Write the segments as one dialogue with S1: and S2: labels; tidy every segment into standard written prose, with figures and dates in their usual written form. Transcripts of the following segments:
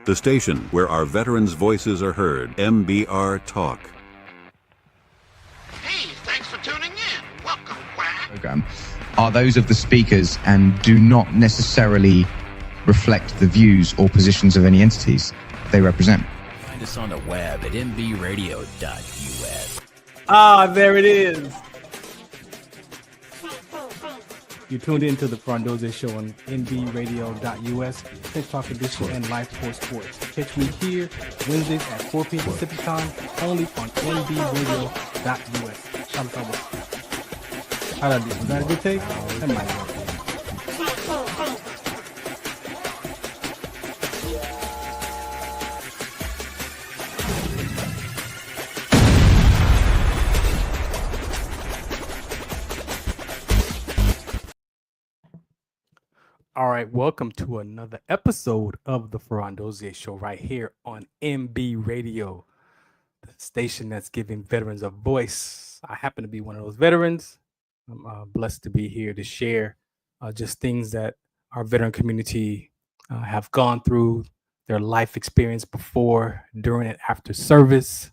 S1: the station where our veterans' voices are heard. MBR Talk.
S2: Hey, thanks for tuning in. Welcome, Quack.
S3: Program are those of the speakers and do not necessarily reflect the views or positions of any entities they represent.
S4: Find us on the web at mbradio.us.
S5: There it is. You tuned into the Farron Dozier Show on nbradio.us, Tech Talk Edition, and Live Sports. Catch me here Wednesdays at 4 p.m. Pacific Time, only on nbradio.us. Shout out. How did I do? Was that a good take? That might work. All right, welcome to another episode of the Farron Dozier Show right here on MB Radio, the station that's giving veterans a voice. I happen to be one of those veterans. I'm blessed to be here to share just things that our veteran community have gone through, their life experience before, during, and after service.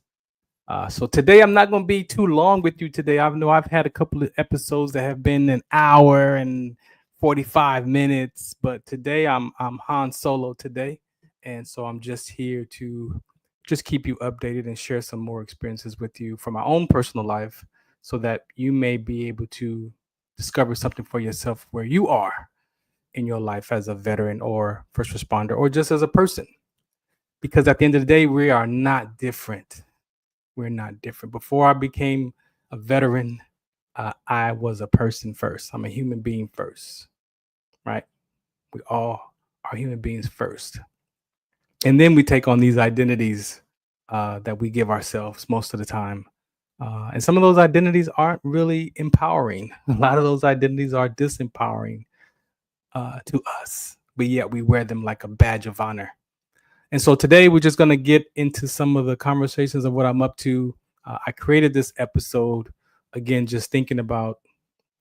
S5: So today I'm not going to be too long with you today. I know I've had a couple of episodes that have been an hour and 45 minutes, but today I'm Han Solo today, and so I'm just here to just keep you updated and share some more experiences with you from my own personal life so that you may be able to discover something for yourself where you are in your life as a veteran or first responder or just as a person, because at the end of the day we are not different. We're not different. Before I became a veteran, I was a person first. I'm a human being first, right? We all are human beings first. And then we take on these identities that we give ourselves most of the time. And some of those identities aren't really empowering. A lot of those identities are disempowering to us, but yet we wear them like a badge of honor. And so today we're just going to get into some of the conversations of what I'm up to. I created this episode again, just thinking about,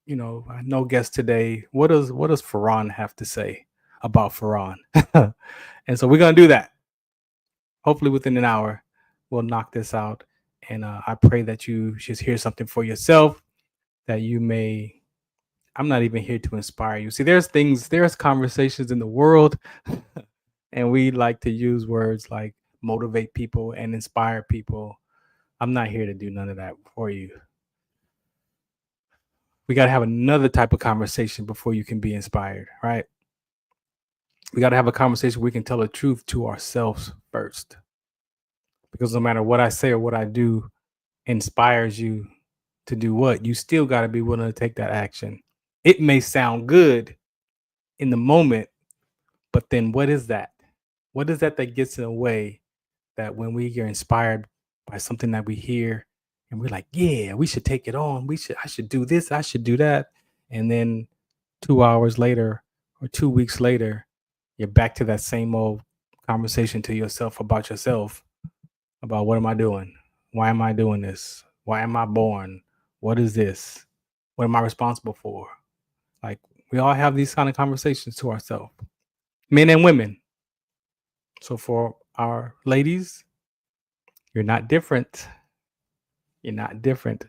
S5: no guest today. What does Farron have to say about Farron? And so we're going to do that. Hopefully within an hour, we'll knock this out. And I pray that you just hear something for yourself, that you may, I'm not even here to inspire you. See, there's conversations in the world, and we like to use words like motivate people and inspire people. I'm not here to do none of that for you. We got to have another type of conversation before you can be inspired, right? We got to have a conversation where we can tell the truth to ourselves first. Because no matter what I say or what I do inspires you to do what, you still got to be willing to take that action. It may sound good in the moment, but then what is that? What is that gets in the way that when we get inspired by something that we hear, and we're like, yeah, we should take it on. I should do this. I should do that. And then 2 hours later or 2 weeks later, you're back to that same old conversation to yourself about what am I doing? Why am I doing this? Why am I born? What is this? What am I responsible for? Like, we all have these kind of conversations to ourselves, men and women. So for our ladies, you're not different. You're not different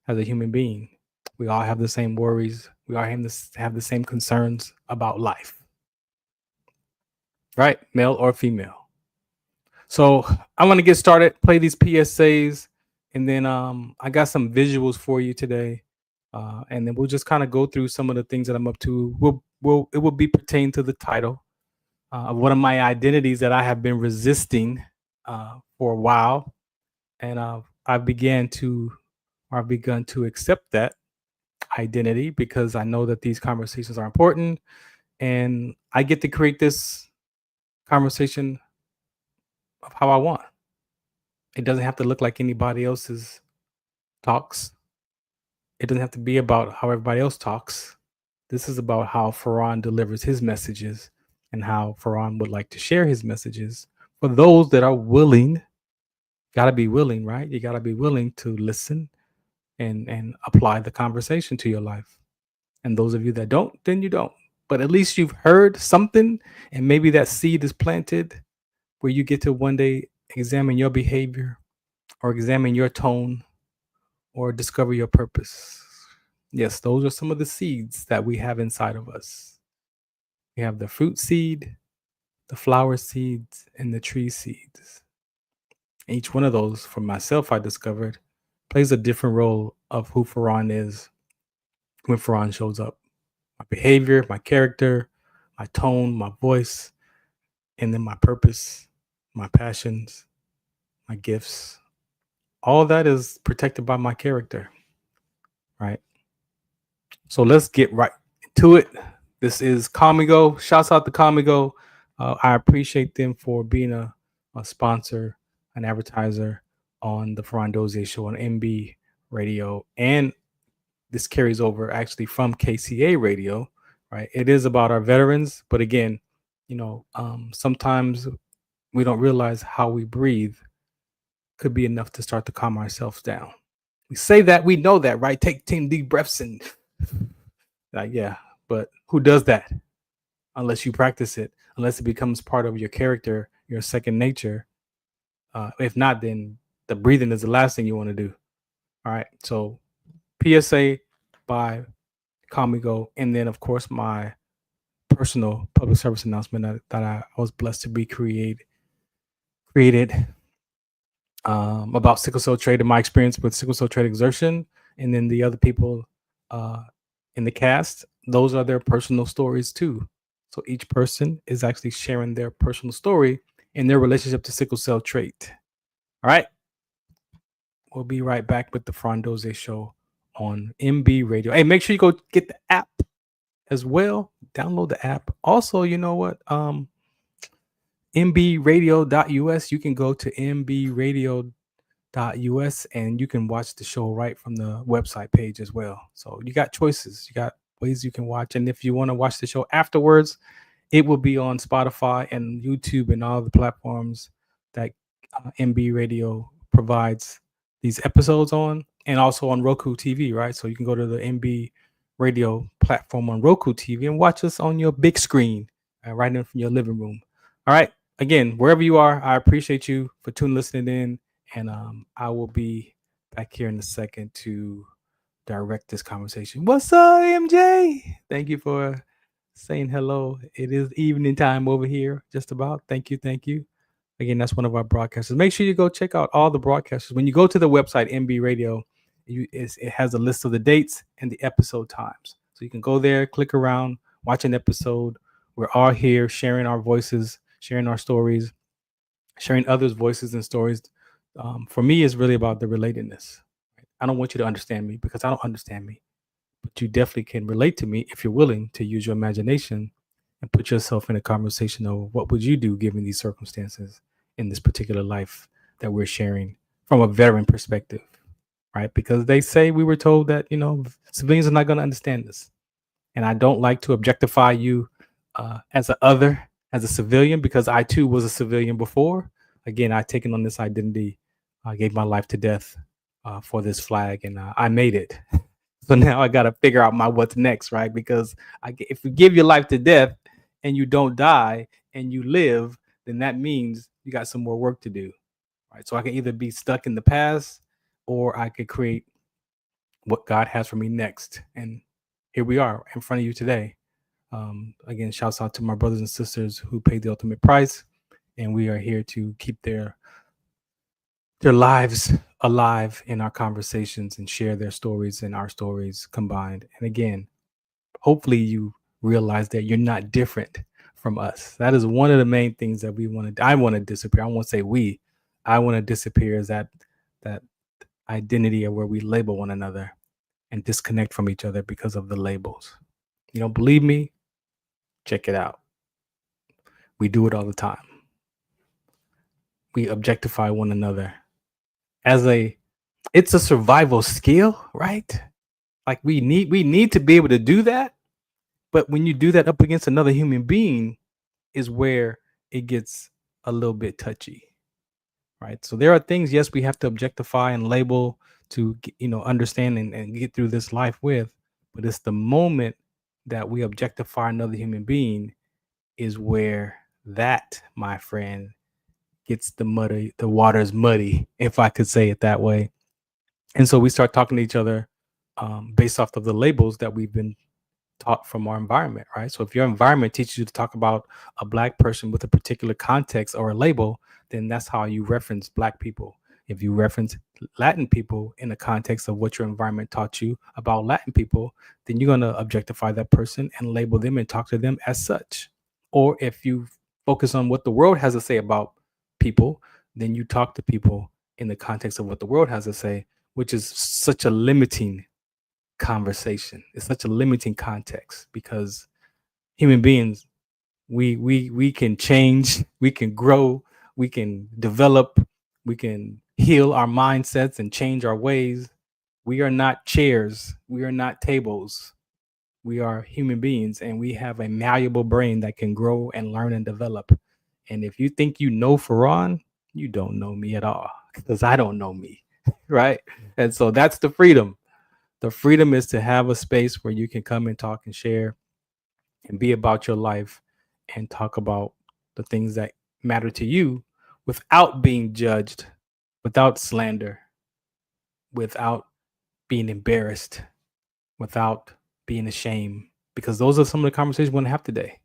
S5: as a human being. We all have the same worries. We all have the same concerns about life, right? Male or female. So I want to get started, play these PSAs, and then I got some visuals for you today. And then we'll just kind of go through some of the things that I'm up to. It will be pertaining to the title of one of my identities that I have been resisting for a while. And I've begun to accept that identity because I know that these conversations are important, and I get to create this conversation of how I want. It doesn't have to look like anybody else's talks. It doesn't have to be about how everybody else talks. This is about how Farron delivers his messages and how Farron would like to share his messages for those that are willing. Got to be willing, right? You got to be willing to listen and apply the conversation to your life. And those of you that don't, then you don't. But at least you've heard something, and maybe that seed is planted where you get to one day examine your behavior or examine your tone or discover your purpose. Yes, those are some of the seeds that we have inside of us. We have the fruit seed, the flower seeds, and the tree seeds. Each one of those, for myself, I discovered, plays a different role of who Farron is when Farron shows up. My behavior, my character, my tone, my voice, and then my purpose, my passions, my gifts. All that is protected by my character, right? So let's get right to it. This is Comigo. Shouts out to Comigo. I appreciate them for being a sponsor, an advertiser on the Farron Dozier show on MB radio. And this carries over actually from KCA radio, right? It is about our veterans. But again, sometimes we don't realize how we breathe could be enough to start to calm ourselves down. We say that, we know that, right? Take 10 deep breaths and yeah, but who does that unless you practice it, unless it becomes part of your character, your second nature? If not, then the breathing is the last thing you want to do. All right. So PSA by Comigo. And then, of course, my personal public service announcement that I was blessed to be created about sickle cell trait and my experience with sickle cell trait exertion. And then the other people in the cast, those are their personal stories too. So each person is actually sharing their personal story in their relationship to sickle cell trait. All right. We'll be right back with the Farron Dozier show on MB Radio. Hey, make sure you go get the app as well. Download the app. Also, you know what? mbradio.us. You can go to mbradio.us and you can watch the show right from the website page as well. So you got choices. You got ways you can watch. And if you want to watch the show afterwards, it will be on Spotify and YouTube and all the platforms that MB Radio provides these episodes on, and also on Roku TV, right? So you can go to the MB Radio platform on Roku TV and watch us on your big screen right in from your living room. All right. Again, wherever you are, I appreciate you for listening in, and I will be back here in a second to direct this conversation. What's up, MJ? Thank you for saying hello. It is evening time over here, just about. Thank you. Again, that's one of our broadcasters. Make sure you go check out all the broadcasters. When you go to the website, MB Radio, it has a list of the dates and the episode times. So you can go there, click around, watch an episode. We're all here sharing our voices, sharing our stories, sharing others' voices and stories. For me, it's really about the relatedness. I don't want you to understand me because I don't understand me. But you definitely can relate to me if you're willing to use your imagination and put yourself in a conversation of what would you do given these circumstances in this particular life that we're sharing from a veteran perspective, right? Because they say we were told that, civilians are not going to understand this. And I don't like to objectify you as a civilian, because I too was a civilian before. Again, I've taken on this identity. I gave my life to death for this flag, and I made it. So now I got to figure out my what's next, right? Because if you give your life to death and you don't die and you live, then that means you got some more work to do, right? So I can either be stuck in the past or I could create what God has for me next. And here we are in front of you today. Again, shouts out to my brothers and sisters who paid the ultimate price. And we are here to keep their lives alive in our conversations and share their stories and our stories combined. And again, hopefully you realize that you're not different from us. That is one of the main things that I want to disappear. I won't say we. I want to disappear is that identity of where we label one another and disconnect from each other because of the labels. You don't believe me? Check it out. We do it all the time. We objectify one another it's a survival skill, right? Like we need to be able to do that. But when you do that up against another human being is where it gets a little bit touchy, right? So there are things, yes, we have to objectify and label to, understand and get through this life with, but it's the moment that we objectify another human being is where that, my friend, gets the waters muddy, if I could say it that way. And so we start talking to each other based off of the labels that we've been taught from our environment, right? So if your environment teaches you to talk about a Black person with a particular context or a label, then that's how you reference Black people. If you reference Latin people in the context of what your environment taught you about Latin people, then you're going to objectify that person and label them and talk to them as such. Or if you focus on what the world has to say about people, then you talk to people in the context of what the world has to say, which is such a limiting conversation. It's such a limiting context because human beings, we can change, we can grow, we can develop, we can heal our mindsets and change our ways. We are not chairs, we are not tables. We are human beings, and we have a malleable brain that can grow and learn and develop. And if you think you know Farron, you don't know me at all, because I don't know me, right? And so that's the freedom. The freedom is to have a space where you can come and talk and share and be about your life and talk about the things that matter to you without being judged, without slander, without being embarrassed, without being ashamed, because those are some of the conversations we're going to have today.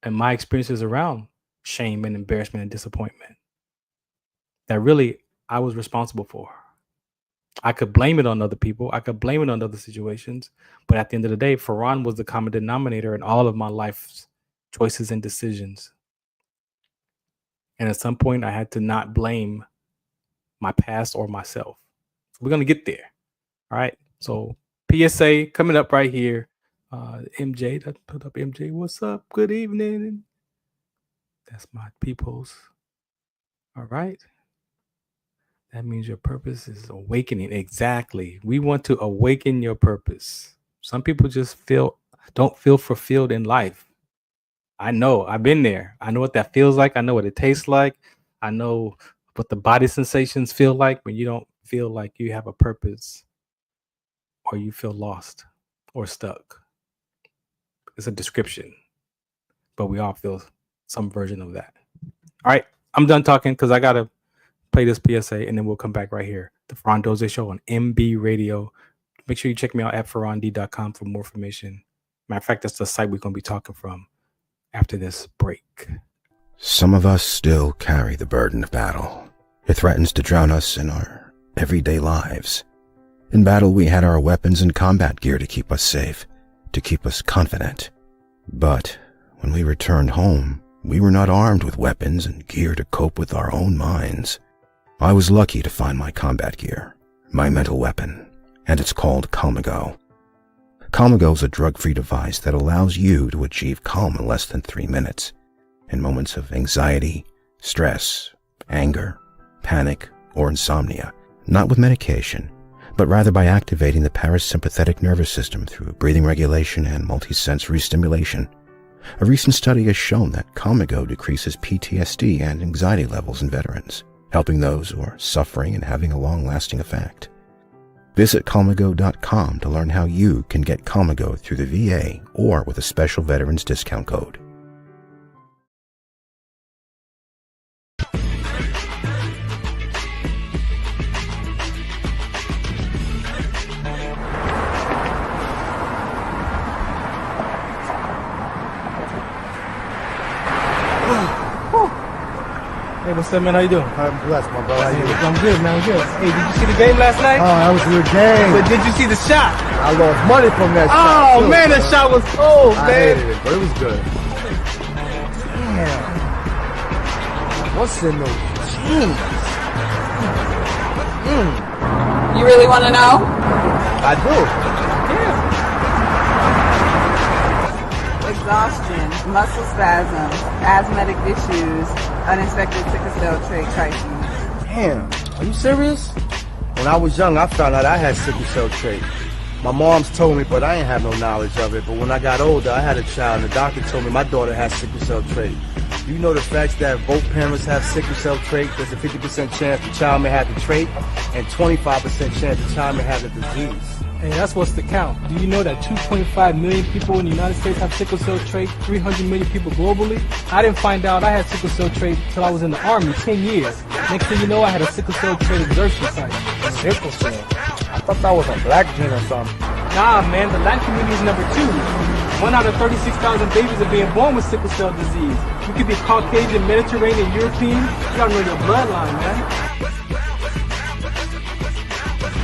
S5: And my experiences around shame and embarrassment and disappointment that really I was responsible for. I could blame it on other people. I could blame it on other situations. But at the end of the day, Farron was the common denominator in all of my life's choices and decisions. And at some point, I had to not blame my past or myself. We're going to get there. All right. So PSA coming up right here. MJ, that put up MJ. What's up? Good evening. That's my peoples. All right. That means your purpose is awakening. Exactly. We want to awaken your purpose. Some people just don't feel fulfilled in life. I know. I've been there. I know what that feels like. I know what it tastes like. I know what the body sensations feel like when you don't feel like you have a purpose or you feel lost or stuck. It's a description, but we all feel some version of that. All right. I'm done talking because I got to play this PSA and then we'll come back right here. The Farron Dozier Show on MB Radio. Make sure you check me out at farrond.com for more information. Matter of fact, that's the site we're going to be talking from after this break.
S6: Some of us still carry the burden of battle. It threatens to drown us in our everyday lives. In battle, we had our weapons and combat gear to keep us safe, to keep us confident. But when we returned home, we were not armed with weapons and gear to cope with our own minds. I was lucky to find my combat gear, my mental weapon, and it's called Calmago. Calmago is a drug-free device that allows you to achieve calm in less than 3 minutes in moments of anxiety, stress, anger, panic, or insomnia, not with medication, but rather by activating the parasympathetic nervous system through breathing regulation and multisensory stimulation. A recent study has shown that Calmago decreases PTSD and anxiety levels in veterans, helping those who are suffering and having a long-lasting effect. Visit Calmago.com to learn how you can get Calmago through the VA or with a special veterans discount code.
S5: Hey, what's up, man? How you doing?
S7: I'm blessed, my brother. How you doing?
S5: I'm good, man. I'm good. Hey, did you see the game last night?
S7: Oh, that was a good game.
S5: But did you see the shot?
S7: I lost money from that shot.
S5: Oh,
S7: too,
S5: man,
S7: bro.
S5: that shot was cold,
S7: I
S5: man.
S7: hated it, but it was good. Damn. What's in those jeans?
S8: You really want to know?
S7: I do.
S8: Exhaustion, muscle spasms, asthmatic issues, unexpected sickle cell trait crises.
S7: Damn. Are you serious? When I was young, I found out I had sickle cell trait. My mom's told me, but I ain't have no knowledge of it. But when I got older, I had a child, and the doctor told me my daughter has sickle cell trait. You know the facts that both parents have sickle cell trait? There's a 50% chance the child may have the trait, and 25% chance the child may have the disease.
S5: Hey, that's what's the count. Do you know that 2.5 million people in the United States have sickle cell trait? 300 million people globally? I didn't find out I had sickle cell trait until I was in the Army 10 years. Next thing you know, I had a sickle cell trait exertion site.
S7: Sickle cell? I thought that was a black gene or something.
S5: Nah, man, the Latin community is number 2. 1 out of 36,000 babies are being born with sickle cell disease. You could be Caucasian, Mediterranean, European. You gotta know your bloodline, man.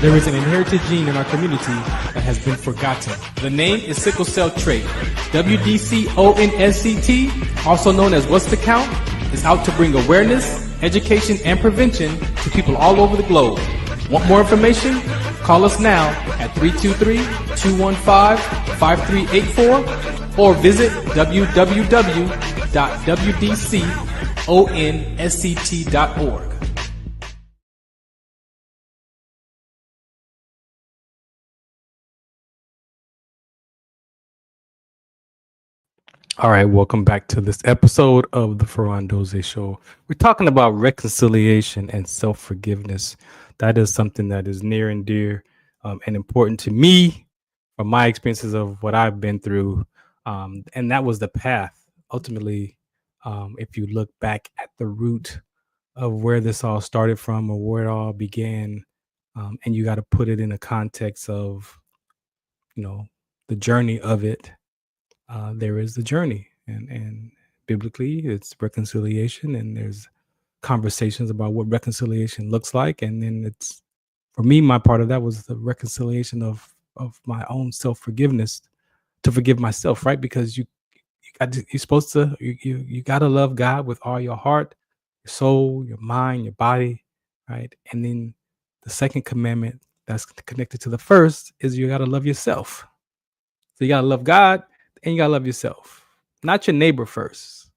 S5: There is an inherited gene in our community that has been forgotten. The name is sickle cell trait. WDCONSCT, also known as What's the Count, is out to bring awareness, education, and prevention to people all over the globe. Want more information? Call us now at 323-215-5384 or visit www.wdconsct.org. All right, welcome back to this episode of the Farron Dozier Show. We're talking about reconciliation and self-forgiveness. That is something that is near and dear and important to me from my experiences of what I've been through. And that was the path. Ultimately, if you look back at the root of where this all started from or where it all began, and you got to put it in a context of, the journey of it. There is the journey, and biblically it's reconciliation, and there's conversations about what reconciliation looks like, and then it's, for me, my part of that was the reconciliation of my own self-forgiveness, to forgive myself, right? Because you're supposed to, you got to love God with all your heart, your soul, your mind, your body, right? And then the second commandment that's connected to the first is you got to love yourself. So you got to love God and you got to love yourself, not your neighbor first.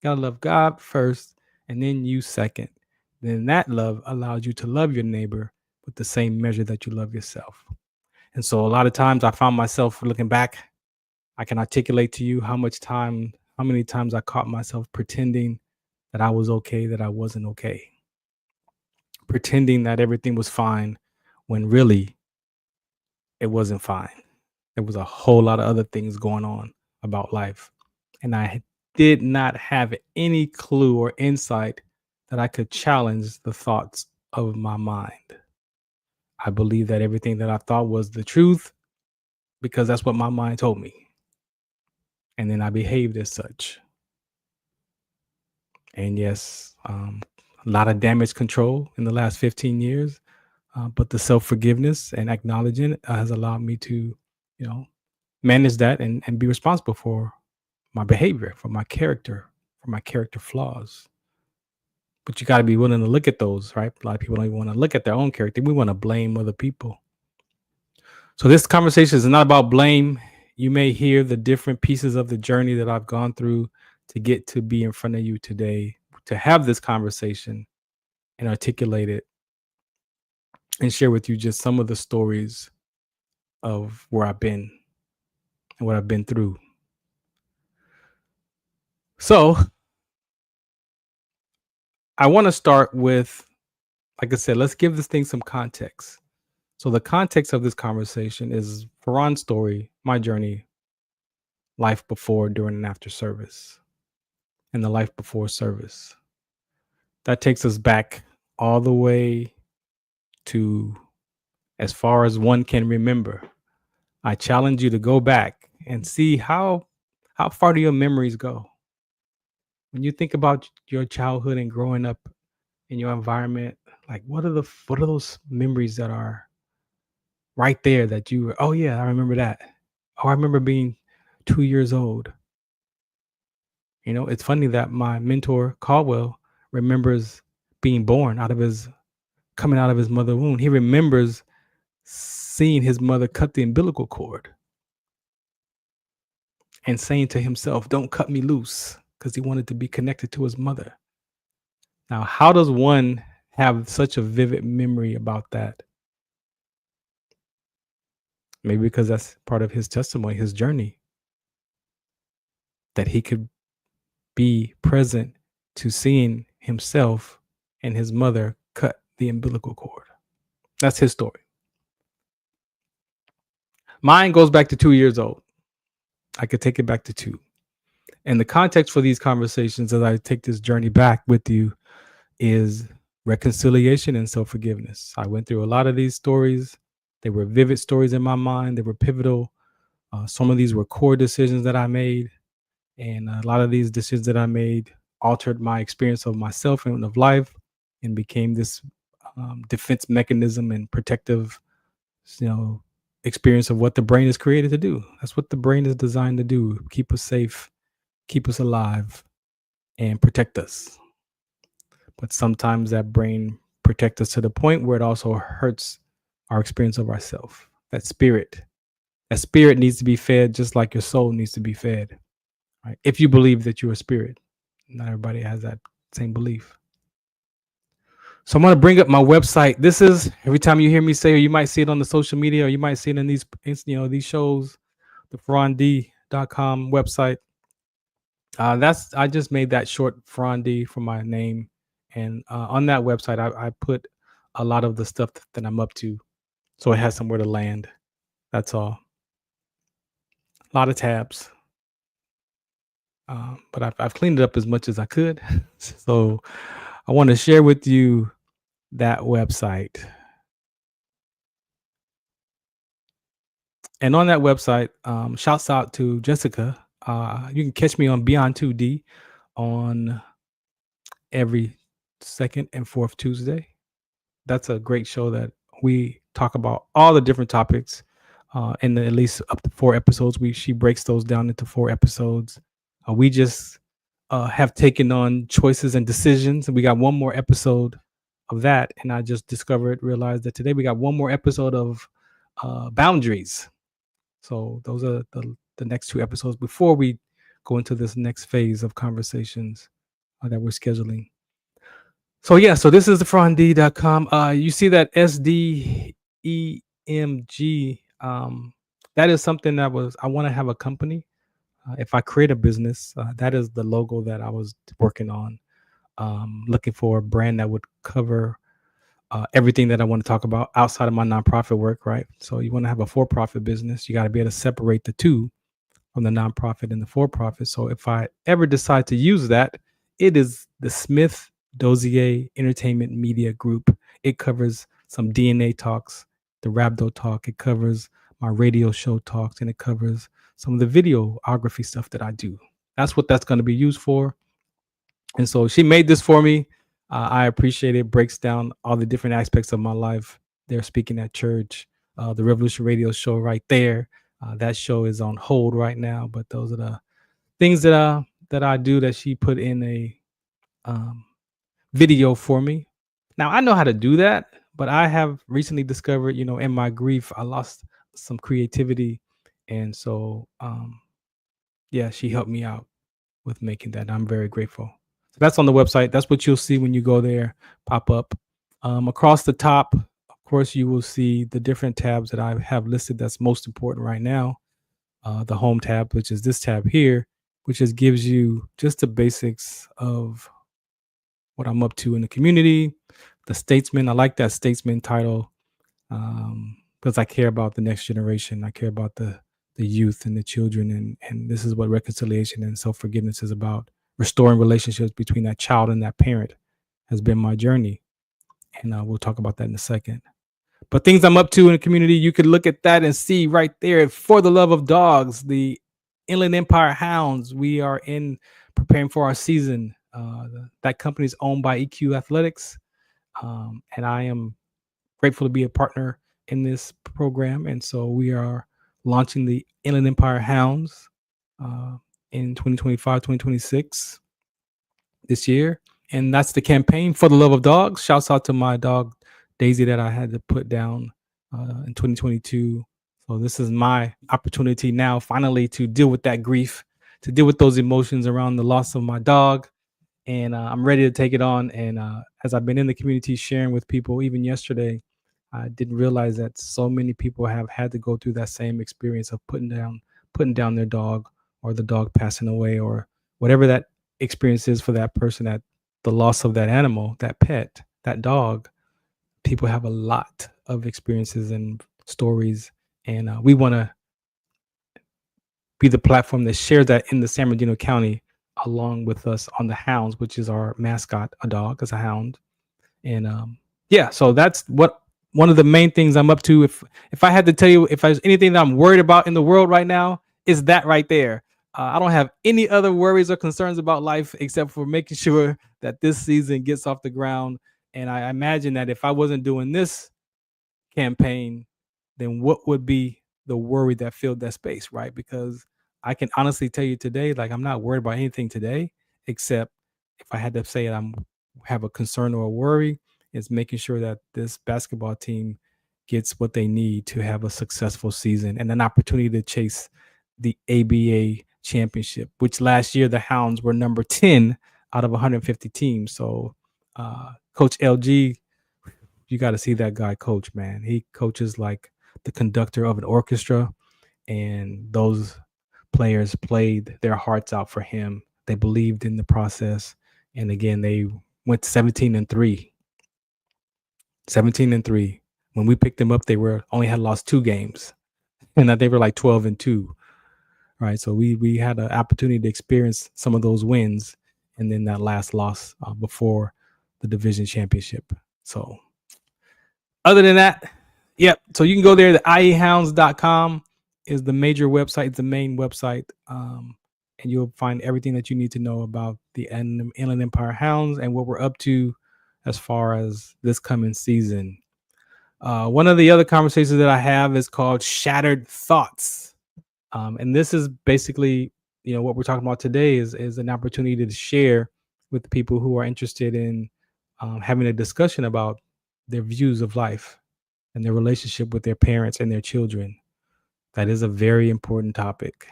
S5: You got to love God first and then you second. Then that love allows you to love your neighbor with the same measure that you love yourself. And so a lot of times I found myself looking back, I can articulate to you how many times I caught myself pretending that I was okay, that I wasn't okay. Pretending that everything was fine when really it wasn't fine. There was a whole lot of other things going on about life. And I did not have any clue or insight that I could challenge the thoughts of my mind. I believed that everything that I thought was the truth because that's what my mind told me. And then I behaved as such. And yes, a lot of damage control in the last 15 years. But the self-forgiveness and acknowledging it has allowed me to, manage that and be responsible for my behavior, for my character flaws. But you got to be willing to look at those, right? A lot of people don't even want to look at their own character. We want to blame other people. So this conversation is not about blame. You may hear the different pieces of the journey that I've gone through to get to be in front of you today, to have this conversation and articulate it and share with you just some of the stories of where I've been and what I've been through. So I want to start with, like I said, let's give this thing some context. So the context of this conversation is Farron's story, my journey, life before, during, and after service, and the life before service. That takes us back all the way to as far as one can remember. I challenge you to go back and see how far do your memories go. When you think about your childhood and growing up in your environment, like what are those memories that are right there that you were, oh yeah, I remember that. Oh, I remember being 2 years old. It's funny that my mentor, Caldwell, remembers being born coming out of his mother's womb. He remembers seeing his mother cut the umbilical cord and saying to himself, don't cut me loose, because he wanted to be connected to his mother. Now, how does one have such a vivid memory about that? Maybe because that's part of his testimony, his journey, that he could be present to seeing himself and his mother cut the umbilical cord. That's his story. Mine goes back to 2 years old. I could take it back to 2. And the context for these conversations as I take this journey back with you is reconciliation and self-forgiveness. I went through a lot of these stories. They were vivid stories in my mind. They were pivotal. Some of these were core decisions that I made. And a lot of these decisions that I made altered my experience of myself and of life and became this defense mechanism and protective, experience of what the brain is created to do. That's what the brain is designed to do: keep us safe, keep us alive, and protect us. But sometimes that brain protects us to the point where it also hurts our experience of ourself. That spirit needs to be fed just like your soul needs to be fed. Right? If you believe that you're a spirit, not everybody has that same belief. So I'm going to bring up my website. This is, every time you hear me say, or you might see it on the social media, or you might see it in these shows, the FarronD.com website. I just made that short FarronD for my name. And on that website, I put a lot of the stuff that I'm up to. So it has somewhere to land. That's all. A lot of tabs. But I've cleaned it up as much as I could. So I want to share with you that website. And on that website, shouts out to Jessica. You can catch me on Beyond 2D on every second and fourth Tuesday. That's a great show that we talk about all the different topics in at least up to 4 episodes. She breaks those down into 4 episodes. We just have taken on choices and decisions. And we got one more episode of that. And I just realized that today we got one more episode of boundaries. So those are the next 2 episodes before we go into this next phase of conversations that we're scheduling. So yeah, so this is the FarronD.com. You see that SDEMG. That is something I want to have a company. If I create a business, that is the logo that I was working on. Looking for a brand that would cover everything that I want to talk about outside of my nonprofit work, right? So you want to have a for-profit business, you got to be able to separate the two from the nonprofit and the for-profit. So if I ever decide to use that, it is the Smith Dozier Entertainment Media Group. It covers some DNA talks, the Rhabdo talk. It covers my radio show talks, and it covers some of the videography stuff that I do. That's what that's going to be used for. And so she made this for me. I appreciate it. Breaks down all the different aspects of my life. They're speaking at church, the Revolution Radio show right there. That show is on hold right now, but those are the things that I do that she put in a video for me. Now I know how to do that, but I have recently discovered, in my grief, I lost some creativity, and so she helped me out with making that. I'm very grateful. So that's on the website. That's what you'll see when you go there, pop up. Across the top, of course, you will see the different tabs that I have listed that's most important right now. The home tab, which is this tab here, which just gives you just the basics of what I'm up to in the community. The Statesman, I like that Statesman title because I care about the next generation. I care about the youth and the children, and this is what reconciliation and self-forgiveness is about. Restoring relationships between that child and that parent has been my journey, and we'll talk about that in a second. But things I'm up to in the community, you could look at that and see right there. For the Love of Dogs, the Inland Empire Hounds, we are preparing for our season. That company is owned by EQ Athletics, and I am grateful to be a partner in this program. And so we are launching the Inland Empire Hounds in 2025, 2026 this year. And that's the campaign for the love of dogs. Shouts out to my dog, Daisy, that I had to put down in 2022. So this is my opportunity now, finally, to deal with that grief, to deal with those emotions around the loss of my dog. And I'm ready to take it on. And as I've been in the community sharing with people, even yesterday, I didn't realize that so many people have had to go through that same experience of putting down their dog, or the dog passing away, or whatever that experience is for that person, at the loss of that animal, that pet, that dog. People have a lot of experiences and stories And we want to be the platform that shares that in the San Bernardino County along with us on the Hounds, which is our mascot, a dog as a hound. And yeah, so that's what one of the main things I'm up to. If I had to tell you if there's anything that I'm worried about in the world right now, is that right there. I don't have any other worries or concerns about life except for making sure that this season gets off the ground. And I imagine that if I wasn't doing this campaign, then what would be the worry that filled that space, right? Because I can honestly tell you today, like I'm not worried about anything today, except if I had to say I'm have a concern or a worry, is making sure that this basketball team gets what they need to have a successful season and an opportunity to chase the ABA championship, which last year the Hounds were number 10 out of 150 teams. So Coach LG, you got to see that guy coach, man. He coaches like the conductor of an orchestra, and those players played their hearts out for him. They believed in the process, and again, they went 17-3. 17-3. When we picked them up, they were only had lost 2 games, and they were like 12-2. Right, so we had an opportunity to experience some of those wins, and then that last loss before the division championship. So other than that, yep. So you can go there. The iehounds.com is the major website. It's the main website. And you'll find everything that you need to know about the Inland Empire Hounds and what we're up to as far as this coming season. One of the other conversations that I have is called Shattered Thoughts. And this is basically, what we're talking about today is an opportunity to share with people who are interested in having a discussion about their views of life and their relationship with their parents and their children. That is a very important topic.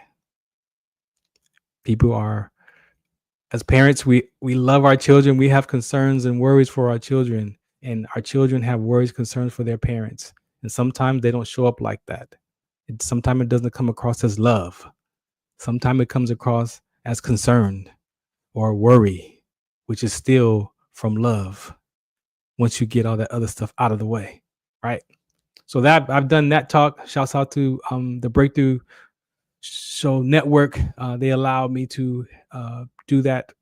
S5: People are, as parents, we love our children. We have concerns and worries for our children, and our children have worries, concerns for their parents. And sometimes they don't show up like that. Sometimes it doesn't come across as love. Sometimes it comes across as concern or worry, which is still from love once you get all that other stuff out of the way, right? So that I've done that talk. Shouts out to the Breakthrough Show Network. They allowed me to do that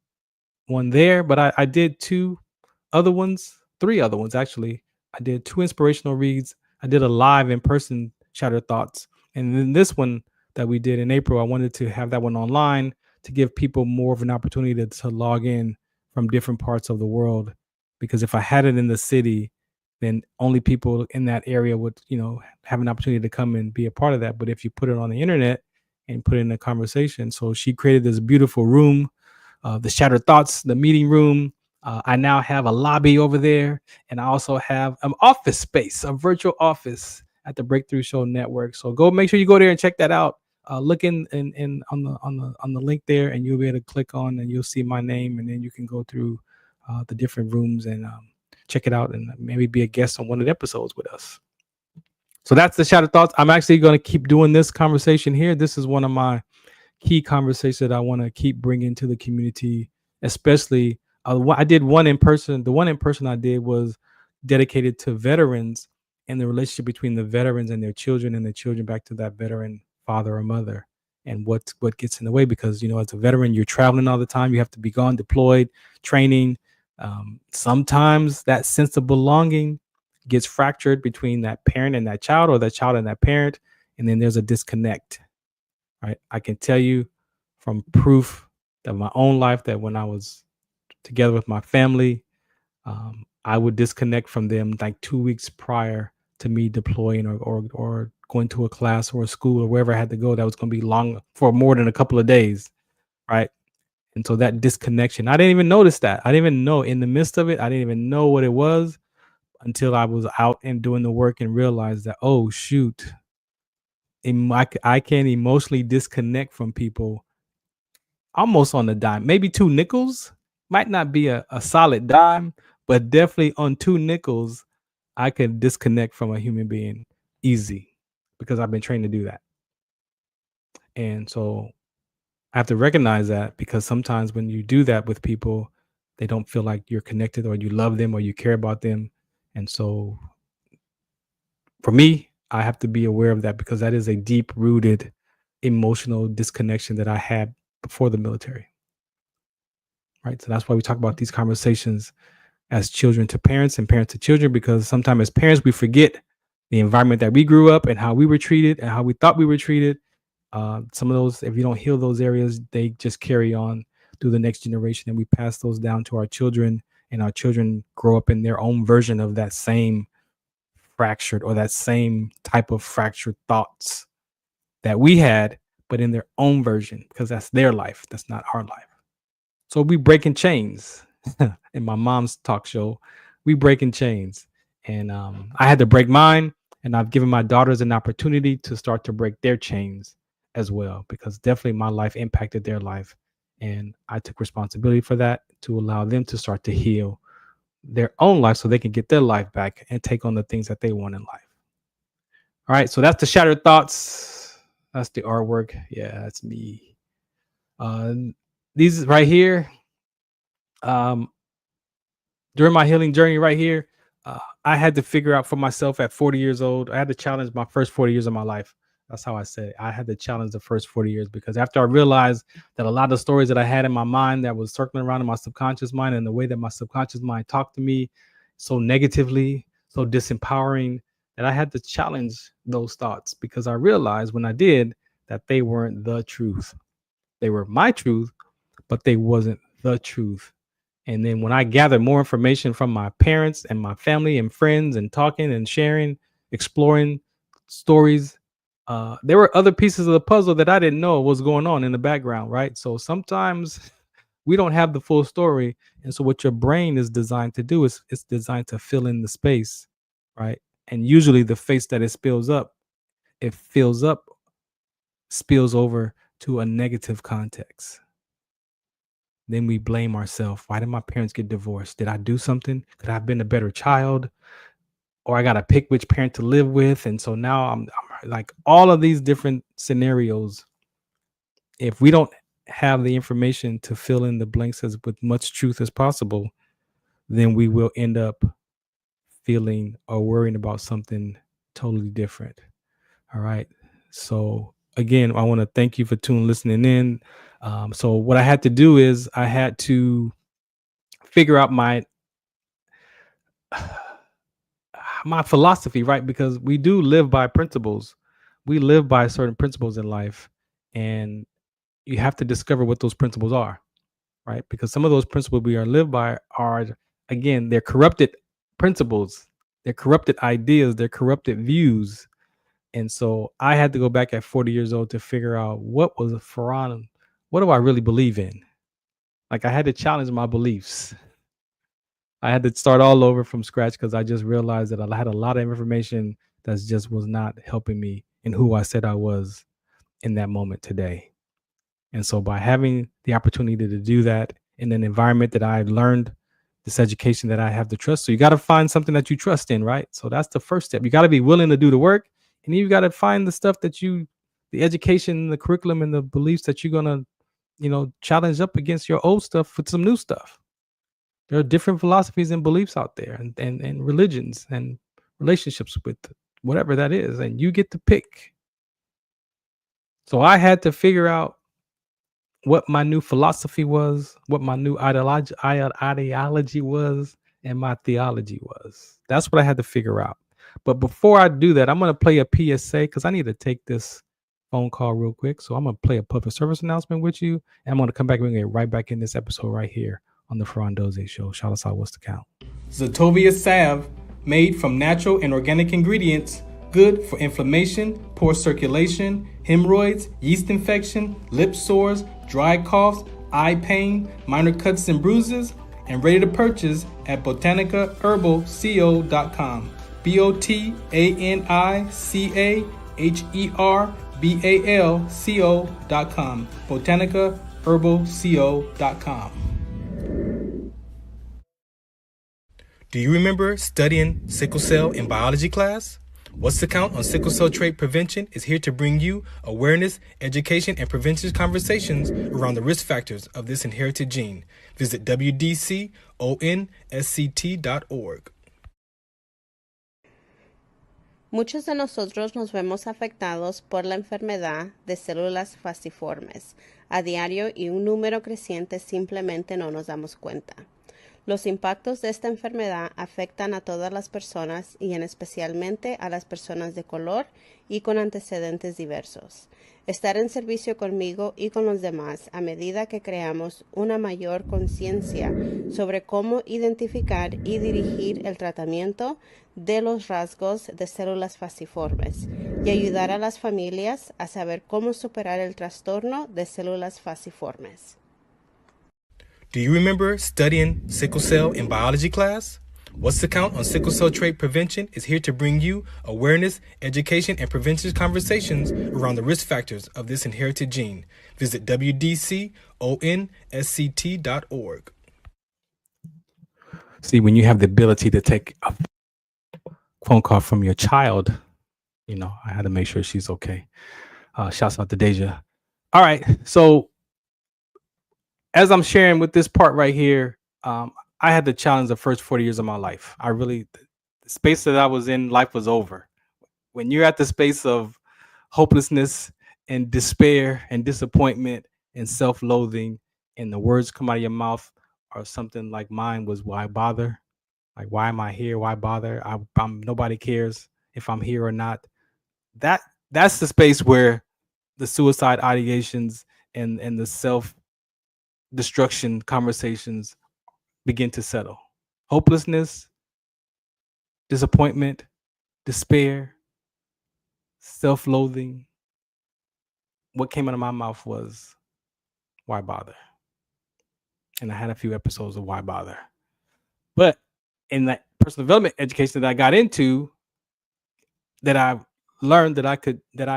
S5: one there, but I did 3 other ones actually. I did 2 inspirational reads. I did a live in-person Shattered Thoughts. And then this one that we did in April, I wanted to have that one online to give people more of an opportunity to log in from different parts of the world. Because if I had it in the city, then only people in that area would, have an opportunity to come and be a part of that. But if you put it on the internet and put it in a conversation, so she created this beautiful room, the Shattered Thoughts, the meeting room. I now have a lobby over there, and I also have an office space, a virtual office at the Breakthrough Show Network. So make sure you go there and check that out. Look in on the link there, and you'll be able to click on, and you'll see my name, and then you can go through the different rooms and check it out, and maybe be a guest on one of the episodes with us. So that's the Shattered Thoughts. I'm actually going to keep doing this conversation here. This is one of my key conversations that I want to keep bringing to the community, especially I did one in person. The one in person I did was dedicated to veterans and the relationship between the veterans and their children, and the children back to that veteran father or mother, and what gets in the way. Because as a veteran, you're traveling all the time. You have to be gone, deployed, training. Sometimes that sense of belonging gets fractured between that parent and that child, or that child and that parent, and then there's a disconnect. Right? I can tell you from proof of my own life that when I was together with my family, I would disconnect from them like 2 weeks prior to me deploying or going to a class or a school or wherever I had to go that was going to be long for more than a couple of days, right? And so that disconnection, I didn't even notice that. I didn't even know in the midst of it. I didn't even know what it was until I was out and doing the work and realized that, oh, shoot, I can emotionally disconnect from people almost on a dime, maybe 2 nickels. Might not be a solid dime, but definitely on 2 nickels, I can disconnect from a human being easy because I've been trained to do that. And so I have to recognize that, because sometimes when you do that with people, they don't feel like you're connected or you love them or you care about them. And so for me, I have to be aware of that because that is a deep rooted emotional disconnection that I had before the military. Right. So that's why we talk about these conversations as children to parents and parents to children, because sometimes as parents, we forget the environment that we grew up and how we were treated and how we thought we were treated. Some of those, if you don't heal those areas, they just carry on through the next generation, and we pass those down to our children, and our children grow up in their own version of that same fractured or that same type of fractured thoughts that we had, but in their own version, because that's their life. That's not our life. So we breaking chains. In my mom's talk show, we breaking chains, and I had to break mine, and I've given my daughters an opportunity to start to break their chains as well, because definitely my life impacted their life, and I took responsibility for that to allow them to start to heal their own life so they can get their life back and take on the things that they want in life. All right, so that's the Shattered Thoughts. That's the artwork. Yeah, that's me. These right here, during my healing journey right here, I had to figure out for myself at 40 years old. I had to challenge my first 40 years of my life. That's how I said it. I had to challenge the first 40 years, because after I realized that a lot of stories that I had in my mind that was circling around in my subconscious mind, and the way that my subconscious mind talked to me so negatively, so disempowering, that I had to challenge those thoughts, because I realized when I did that they weren't the truth. They were my truth, but they wasn't the truth. And then when I gathered more information from my parents and my family and friends, and talking and sharing, exploring stories, there were other pieces of the puzzle that I didn't know was going on in the background, right? So sometimes we don't have the full story. And so what your brain is designed to do is it's designed to fill in the space, right? And usually the face that it fills up, spills over to a negative context. Then we blame ourselves. Why did my parents get divorced? Did I do something? Could I have been a better child? Or I got to pick which parent to live with. And so now I'm like, all of these different scenarios. If we don't have the information to fill in the blanks as with much truth as possible, then we will end up feeling or worrying about something totally different. All right. So again, I want to thank you for listening in. So what I had to do is I had to figure out my philosophy, right? Because we do live by principles. We live by certain principles in life, and you have to discover what those principles are, right? Because some of those principles we are live by are, again, they're corrupted principles, they're corrupted ideas, they're corrupted views. And so I had to go back at 40 years old to figure out what was Farron, what do I really believe in? Like, I had to challenge my beliefs. I had to start all over from scratch, because I just realized that I had a lot of information that just was not helping me in who I said I was in that moment today. And so by having the opportunity to do that in an environment that I learned, this education that I have to trust. So you got to find something that you trust in, right? So that's the first step. You got to be willing to do the work, and you got to find the stuff that the education, the curriculum, and the beliefs that you're going to, challenge up against your old stuff with some new stuff. There are different philosophies and beliefs out there, and religions and relationships with whatever that is, and you get to pick. So I had to figure out what my new philosophy was, what my new ideology was, and my theology was. That's what I had to figure out. But before I do that, I'm going to play a PSA, because I need to take this phone call real quick. So I'm going to play a public service announcement with you, and I'm going to come back and get right back in this episode right here on the Farron Dozier Show. Shout us out, what's the count? Zetovia salve, made from natural and organic ingredients, good for inflammation, poor circulation, hemorrhoids, yeast infection, lip sores, dry coughs, eye pain, minor cuts and bruises, and ready to purchase at botanicaherbalco.com. botanicaherbalco.com. botanicaherbalco.com. Do you remember studying sickle cell in biology class? What's the Count on Sickle Cell Trait Prevention is here to bring you awareness, education, and prevention conversations around the risk factors of this inherited gene. Visit wdconsct.org.
S9: Muchos de nosotros nos vemos afectados por la enfermedad de células falciformes a diario y un número creciente simplemente no nos damos cuenta. Los impactos de esta enfermedad afectan a todas las personas y en especialmente a las personas de color y con antecedentes diversos. Estar en servicio conmigo y con los demás a medida que creamos una mayor conciencia sobre cómo identificar y dirigir el tratamiento de los rasgos de células falciformes y ayudar a las familias a saber cómo superar el trastorno de células falciformes.
S10: Do you remember studying sickle cell in biology class? What's the Count on Sickle Cell Trait Prevention is here to bring you awareness, education, and prevention conversations around the risk factors of this inherited gene. Visit wdconsct.org.
S5: See, when you have the ability to take a phone call from your child, you know, I had to make sure she's okay. Shouts out to Deja. All right. So as I'm sharing with this part right here, I had to challenge the first 40 years of my life. The space that I was in, life was over. When you're at the space of hopelessness and despair and disappointment and self-loathing, and the words come out of your mouth are something like mine was, why bother? Like, why am I here? Why bother? I'm nobody cares if I'm here or not. That's the space where the suicide ideations and the self-destruction conversations begin to settle. Hopelessness, disappointment, despair, self-loathing. What came out of my mouth was, why bother? And I had a few episodes of why bother. But in that personal development education that I got into, that I learned that I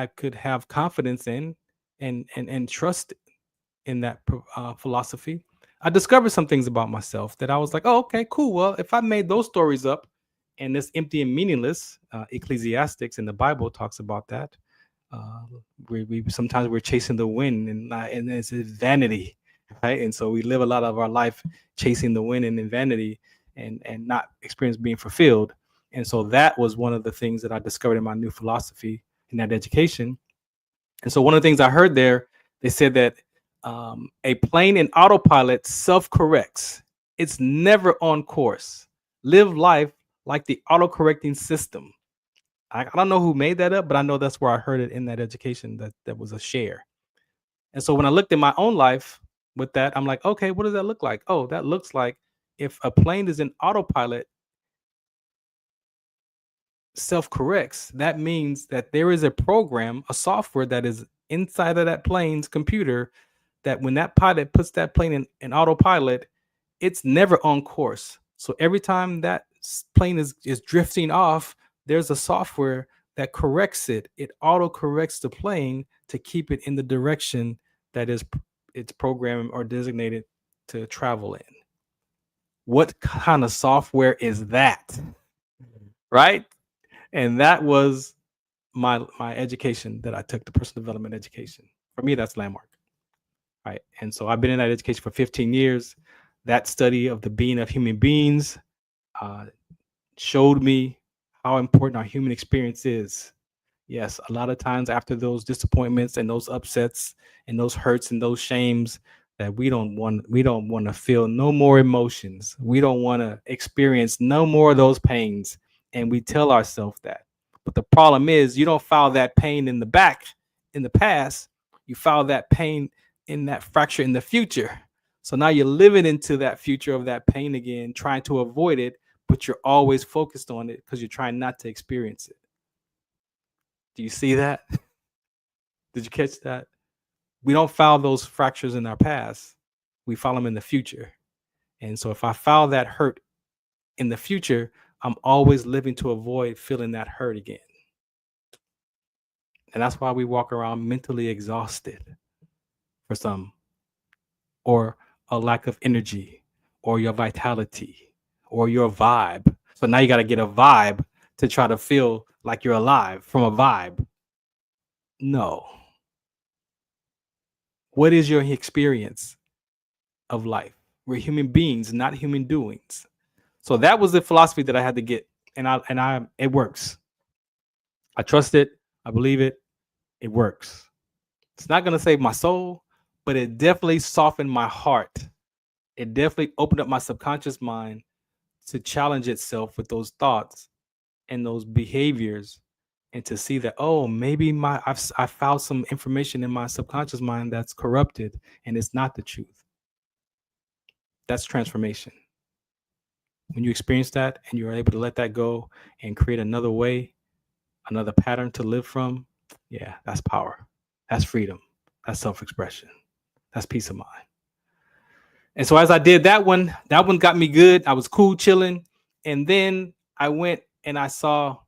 S5: could have confidence in and trust in that philosophy, I discovered some things about myself that I was like, oh, okay, cool. Well, if I made those stories up and it's empty and meaningless, Ecclesiastics in the Bible talks about that. We sometimes we're chasing the wind and it's vanity, right? And so we live a lot of our life chasing the wind and in vanity and not experience being fulfilled. And so that was one of the things that I discovered in my new philosophy in that education. And so one of the things I heard there, they said that a plane in autopilot self-corrects. It's never on course. Live life like the auto-correcting system. I don't know who made that up, but I know that's where I heard it in that education, that was a share. And so when I looked at my own life with that, I'm like, okay, what does that look like? Oh, that looks like if a plane is in autopilot, self-corrects, that means that there is a program, a software that is inside of that plane's computer, that when that pilot puts that plane in autopilot, it's never on course. So every time that plane is drifting off, there's a software that corrects it. It auto corrects the plane to keep it in the direction that is it's programmed or designated to travel in. What kind of software is that? Right? And that was my education that I took, the personal development education. For me, that's landmark. Right. And so I've been in that education for 15 years. That study of the being of human beings showed me how important our human experience is. Yes, a lot of times after those disappointments and those upsets and those hurts and those shames, that we don't want to feel no more emotions. We don't want to experience no more of those pains. And we tell ourselves that. But the problem is, you don't file that pain in the back in the past. You file that pain in that fracture in the future. So now you're living into that future of that pain again, trying to avoid it, but you're always focused on it because you're trying not to experience it. Do you see that? Did you catch that? We don't file those fractures in our past. We file them in the future. And so if I file that hurt in the future, I'm always living to avoid feeling that hurt again. And that's why we walk around mentally exhausted for some, or a lack of energy, or your vitality, or your vibe. So now you got to get a vibe to try to feel like you're alive from a vibe. No. What is your experience of life? We're human beings, not human doings. So that was the philosophy that I had to get, and it works. I trust it. I believe it. It works. It's not going to save my soul, but it definitely softened my heart. It definitely opened up my subconscious mind to challenge itself with those thoughts and those behaviors, and to see that, oh, maybe I found some information in my subconscious mind that's corrupted and it's not the truth. That's transformation. When you experience that and you're able to let that go and create another way, another pattern to live from, yeah, that's power. That's freedom. That's self-expression. That's peace of mind. And so as I did that one got me good. I was cool, chilling. And then I went and I saw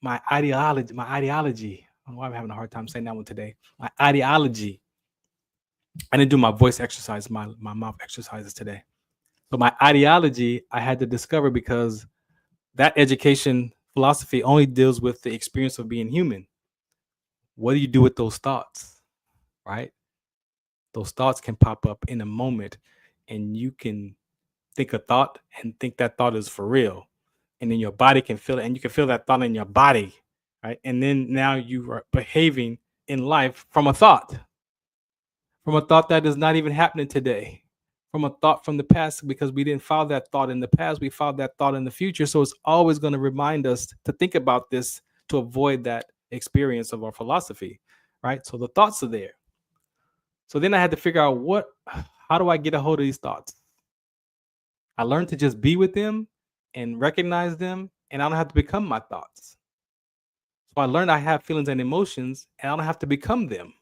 S5: my ideology. I don't know why I'm having a hard time saying that one today. My ideology. I didn't do my voice exercise, my mouth exercises today. But my ideology I had to discover, because that education philosophy only deals with the experience of being human. What do you do with those thoughts, right? Those thoughts can pop up in a moment, and you can think a thought and think that thought is for real. And then your body can feel it, and you can feel that thought in your body, right? And then now you are behaving in life from a thought that is not even happening today, from a thought from the past, because we didn't follow that thought in the past. We followed that thought in the future. So it's always going to remind us to think about this to avoid that experience of our philosophy, right? So the thoughts are there. So then I had to figure out how do I get a hold of these thoughts? I learned to just be with them and recognize them, and I don't have to become my thoughts. So I learned I have feelings and emotions, and I don't have to become them.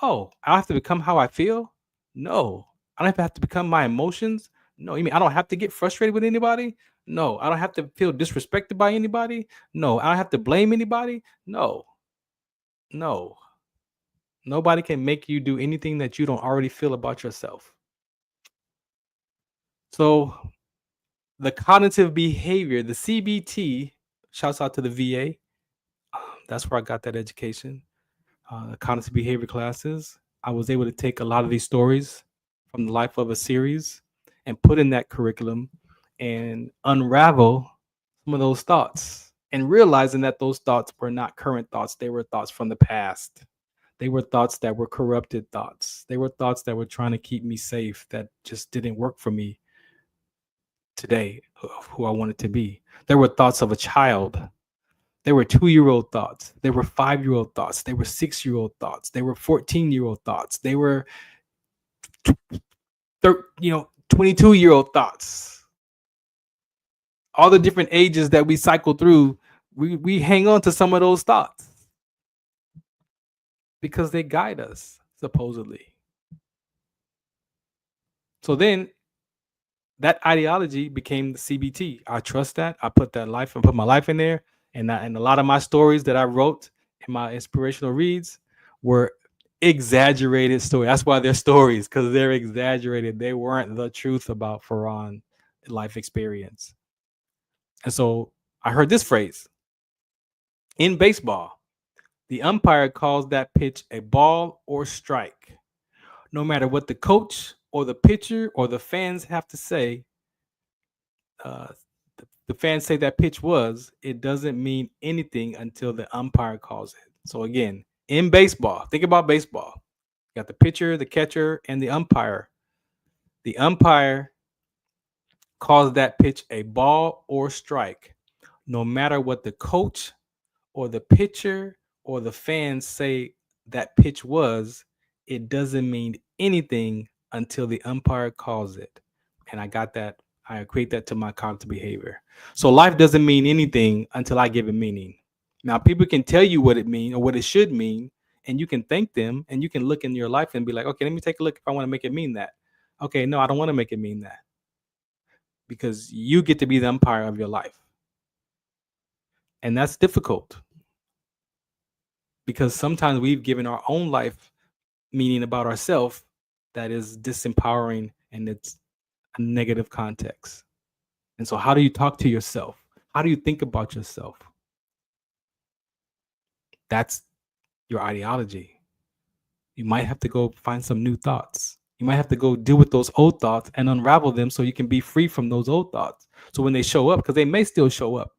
S5: Oh, I have to become how I feel? No. I don't have to become my emotions? No. You mean I don't have to get frustrated with anybody? No. I don't have to feel disrespected by anybody? No. I don't have to blame anybody? No. No. Nobody can make you do anything that you don't already feel about yourself. So the cognitive behavior, the CBT, shouts out to the VA. That's where I got that education. The cognitive behavior classes. I was able to take a lot of these stories from the life of a series and put in that curriculum and unravel some of those thoughts, and realizing that those thoughts were not current thoughts. They were thoughts from the past. They were thoughts that were corrupted thoughts. They were thoughts that were trying to keep me safe, that just didn't work for me today, of who I wanted to be. There were thoughts of a child. There were 2-year-old thoughts. There were 5-year-old thoughts. There were 6-year-old thoughts. There were 14-year-old thoughts. They were 22-year-old thoughts. All the different ages that we cycle through, we hang on to some of those thoughts because they guide us, supposedly. So then that ideology became the CBT. I trust that. I put my life in there. And a lot of my stories that I wrote in my inspirational reads were exaggerated stories. That's why they're stories, because they're exaggerated. They weren't the truth about Farron life experience. And so I heard this phrase. In baseball, the umpire calls that pitch a ball or strike. No matter what the coach or the pitcher or the fans have to say, the fans say that pitch was, it doesn't mean anything until the umpire calls it. So again, in baseball, think about baseball. You got the pitcher, the catcher, and the umpire. The umpire calls that pitch a ball or strike. No matter what the coach or the pitcher or the fans say that pitch was, it doesn't mean anything until the umpire calls it. And I got that. I equate that to my cognitive behavior. So life doesn't mean anything until I give it meaning. Now, people can tell you what it means or what it should mean, and you can thank them, and you can look in your life and be like, okay, let me take a look if I want to make it mean that. Okay, no, I don't want to make it mean that, because you get to be the umpire of your life. And that's difficult, because sometimes we've given our own life meaning about ourselves that is disempowering, and it's a negative context. And so how do you talk to yourself? How do you think about yourself? That's your ideology. You might have to go find some new thoughts. You might have to go deal with those old thoughts and unravel them so you can be free from those old thoughts. So when they show up, because they may still show up,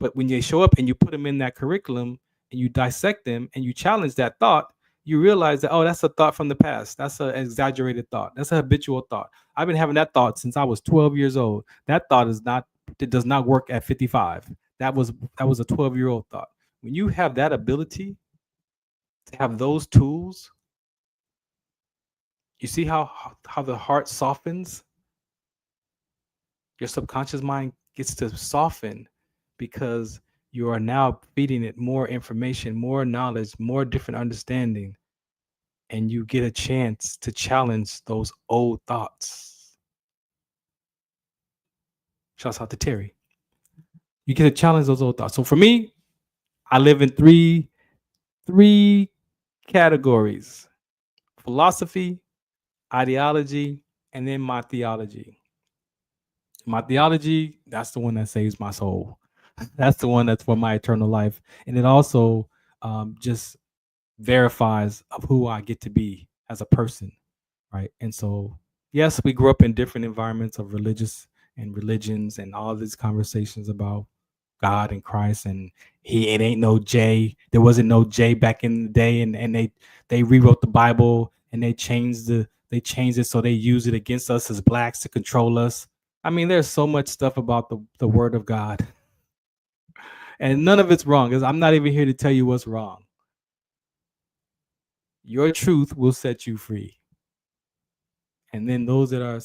S5: But when they show up and you put them in that curriculum and you dissect them and you challenge that thought, you realize that, oh, that's a thought from the past. That's an exaggerated thought. That's a habitual thought. I've been having that thought since I was 12 years old. That thought it does not work at 55. That was a 12-year-old thought. When you have that ability to have those tools, you see how the heart softens? Your subconscious mind gets to soften because you are now feeding it more information, more knowledge, more different understanding, and you get a chance to challenge those old thoughts. Shouts out to Terry. You get to challenge those old thoughts. So for me, I live in three categories: philosophy, ideology, and then my theology. My theology, that's the one that saves my soul. That's the one that's for my eternal life. And it also just verifies of who I get to be as a person, right? And so, yes, we grew up in different environments of religious and religions and all these conversations about God and Christ, and it ain't no J. There wasn't no J back in the day, and they rewrote the Bible and they changed it so they use it against us as blacks to control us. I mean, there's so much stuff about the word of God, and none of it's wrong, because I'm not even here to tell you what's wrong. Your truth will set you free. And then those that are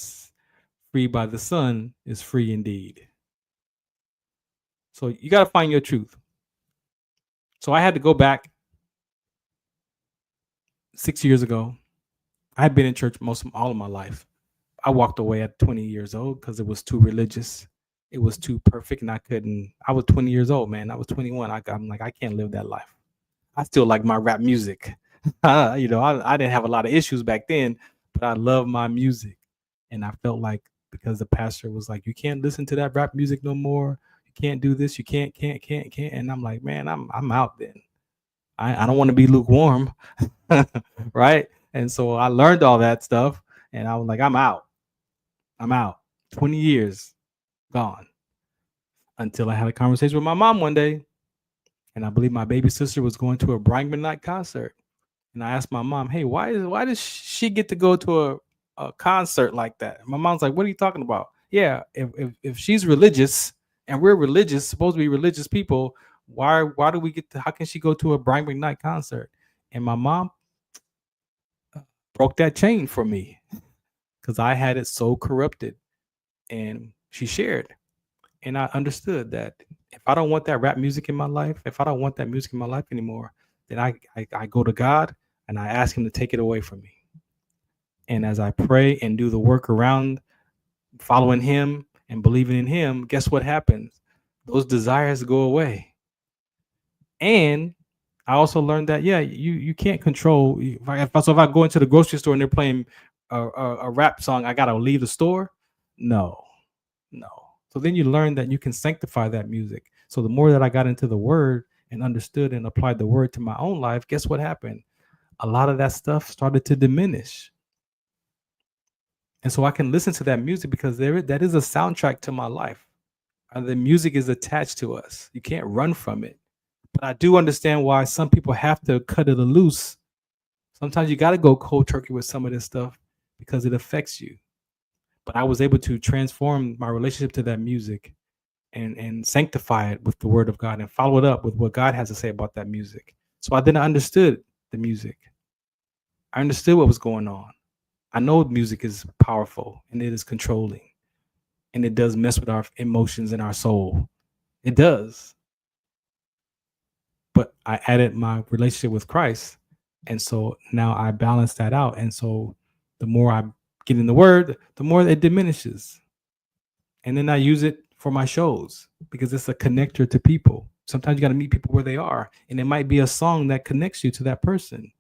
S5: free by the Son is free indeed. So you got to find your truth. So I had to go back 6 years ago. I had been in church all of my life. I walked away at 20 years old because it was too religious. It was too perfect, and I was 20 years old, man. I was 21. I'm like, I can't live that life. I still like my rap music. I didn't have a lot of issues back then, but I love my music. And I felt like, because the pastor was like, you can't listen to that rap music no more. You can't do this. You can't. And I'm like, man, I'm out then. I don't want to be lukewarm. Right. And so I learned all that stuff, and I was like, I'm out. 20 years gone, until I had a conversation with my mom one day. And I believe my baby sister was going to a Brian McKnight concert. And I asked my mom, hey, why does she get to go to a concert like that? My mom's like, what are you talking about? Yeah, if she's religious and we're religious, supposed to be religious people, why do we how can she go to a Brian McKnight concert? And my mom broke that chain for me, because I had it so corrupted. And she shared. And I understood that if I don't want that rap music in my life, if I don't want that music in my life anymore, then I go to God and I ask him to take it away from me. And as I pray and do the work around following him and believing in him, guess what happens? Those desires go away. And I also learned that, yeah, you can't control. If I go into the grocery store and they're playing a rap song, I got to leave the store? No. So then you learn that you can sanctify that music. So the more that I got into the word and understood and applied the word to my own life, guess what happened? A lot of that stuff started to diminish. And so I can listen to that music because that is a soundtrack to my life. And the music is attached to us. You can't run from it. But I do understand why some people have to cut it loose. Sometimes you got to go cold turkey with some of this stuff because it affects you. But I was able to transform my relationship to that music and sanctify it with the word of God and follow it up with what God has to say about that music. So I then understood the music. I understood what was going on. I know music is powerful and it is controlling, and it does mess with our emotions and our soul. It does. But I added my relationship with Christ. And so now I balance that out. And so the more I get in the word, the more it diminishes. And then I use it for my shows because it's a connector to people. Sometimes you got to meet people where they are. And it might be a song that connects you to that person.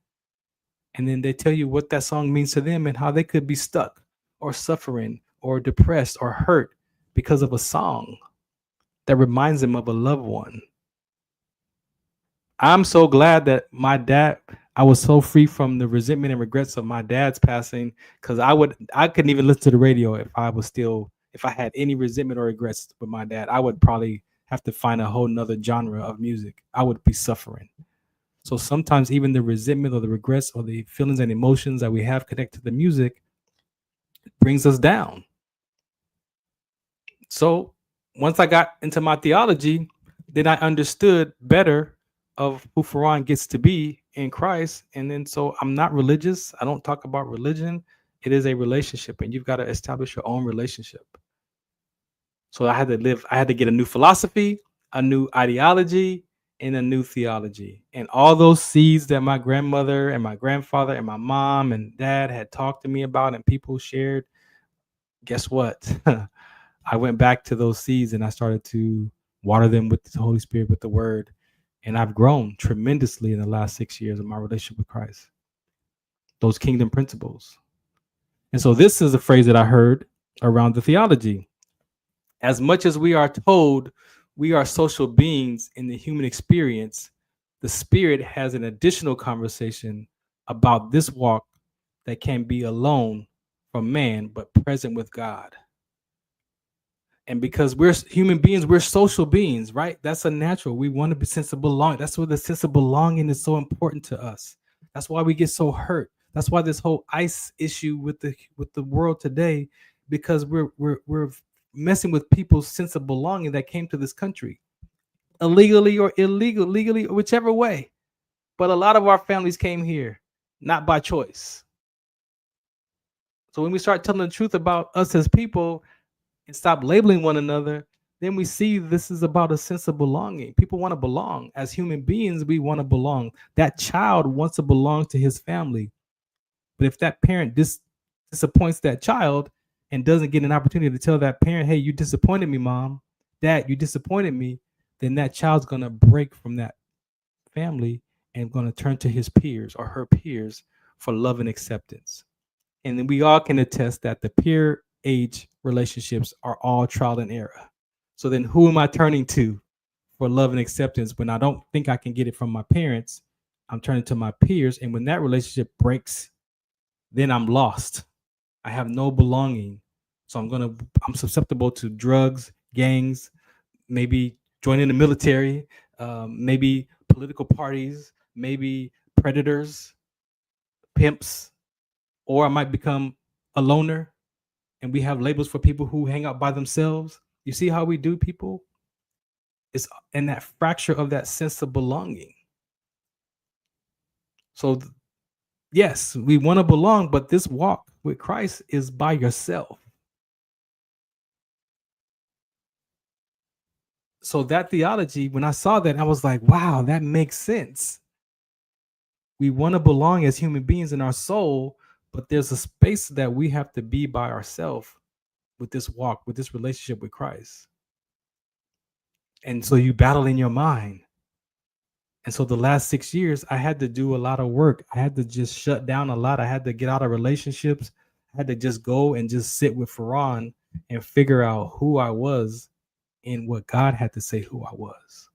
S5: And then they tell you what that song means to them and how they could be stuck or suffering or depressed or hurt because of a song that reminds them of a loved one. I'm so glad that I was so free from the resentment and regrets of my dad's passing, because I couldn't even listen to the radio if I had any resentment or regrets with my dad. I would probably have to find a whole nother genre of music. I would be suffering. So sometimes even the resentment or the regrets or the feelings and emotions that we have connected to the music brings us down. So once I got into my theology, then I understood better of who Farron gets to be in Christ. And then so I'm not religious. I don't talk about religion. It is a relationship, and you've got to establish your own relationship. So I had to get a new philosophy, a new ideology, and a new theology. And all those seeds that my grandmother and my grandfather and my mom and dad had talked to me about and people shared, guess what? I went back to those seeds and I started to water them with the Holy Spirit, with the word. And I've grown tremendously in the last 6 years of my relationship with Christ. Those kingdom principles. And so this is a phrase that I heard around the theology. As much as we are told we are social beings in the human experience, the Spirit has an additional conversation about this walk that can be alone from man, but present with God. And because we're human beings, we're social beings, right? That's a natural. We want to be sense of belonging. That's why the sense of belonging is so important to us. That's why we get so hurt. That's why this whole ICE issue with the world today, because we're messing with people's sense of belonging that came to this country, illegally or illegal, legally, whichever way. But a lot of our families came here not by choice. So when we start telling the truth about us as people and stop labeling one another, then we see this is about a sense of belonging. People want to belong. As human beings, we want to belong. That child wants to belong to his family. But if that parent disappoints that child and doesn't get an opportunity to tell that parent, hey, you disappointed me, mom, dad, you disappointed me, then that child's going to break from that family and going to turn to his peers or her peers for love and acceptance. And then we all can attest that the peer age relationships are all trial and error. So then who am I turning to for love and acceptance when I don't think I can get it from my parents? I'm turning to my peers. And when that relationship breaks, then I'm lost. I have no belonging. So I'm susceptible to drugs, gangs, maybe joining the military, maybe political parties, maybe predators, pimps, or I might become a loner. And we have labels for people who hang out by themselves. You see how we do, people? It's in that fracture of that sense of belonging. So yes, we want to belong, but this walk with Christ is by yourself. So that theology, when I saw that, I was like, wow, that makes sense. We want to belong as human beings in our soul, but there's a space that we have to be by ourselves with this walk, with this relationship with Christ. And so you battle in your mind. And so the last 6 years, I had to do a lot of work. I had to just shut down a lot. I had to get out of relationships. I had to just go and just sit with Farron and figure out who I was and what God had to say who I was.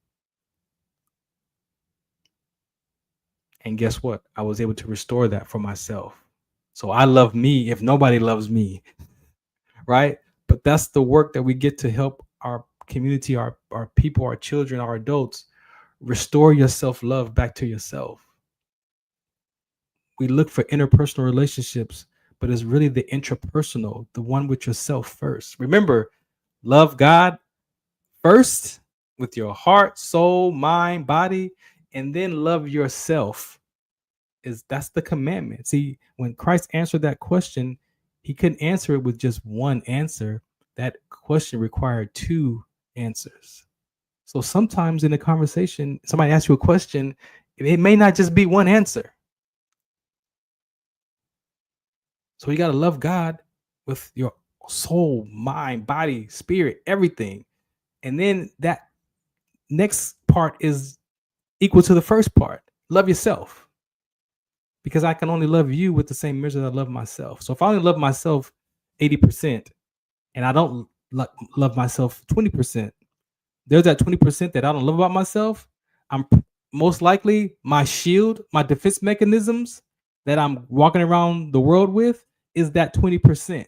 S5: And guess what? I was able to restore that for myself. So I love me if nobody loves me, right? But that's the work that we get to help our community, our people, our children, our adults, restore your self-love back to yourself. We look for interpersonal relationships, but it's really the intrapersonal, the one with yourself first. Remember, love God first with your heart, soul, mind, body, and then love yourself. That's the commandment. See, when Christ answered that question, he couldn't answer it with just one answer. That question required two answers. So sometimes in a conversation, somebody asks you a question, it may not just be one answer. So you got to love God with your soul, mind, body, spirit, everything. And then that next part is equal to the first part. Love yourself. Because I can only love you with the same measure that I love myself. So if I only love myself 80% and I don't love myself 20%, there's that 20% that I don't love about myself. I'm most likely my shield, my defense mechanisms that I'm walking around the world with is that 20%.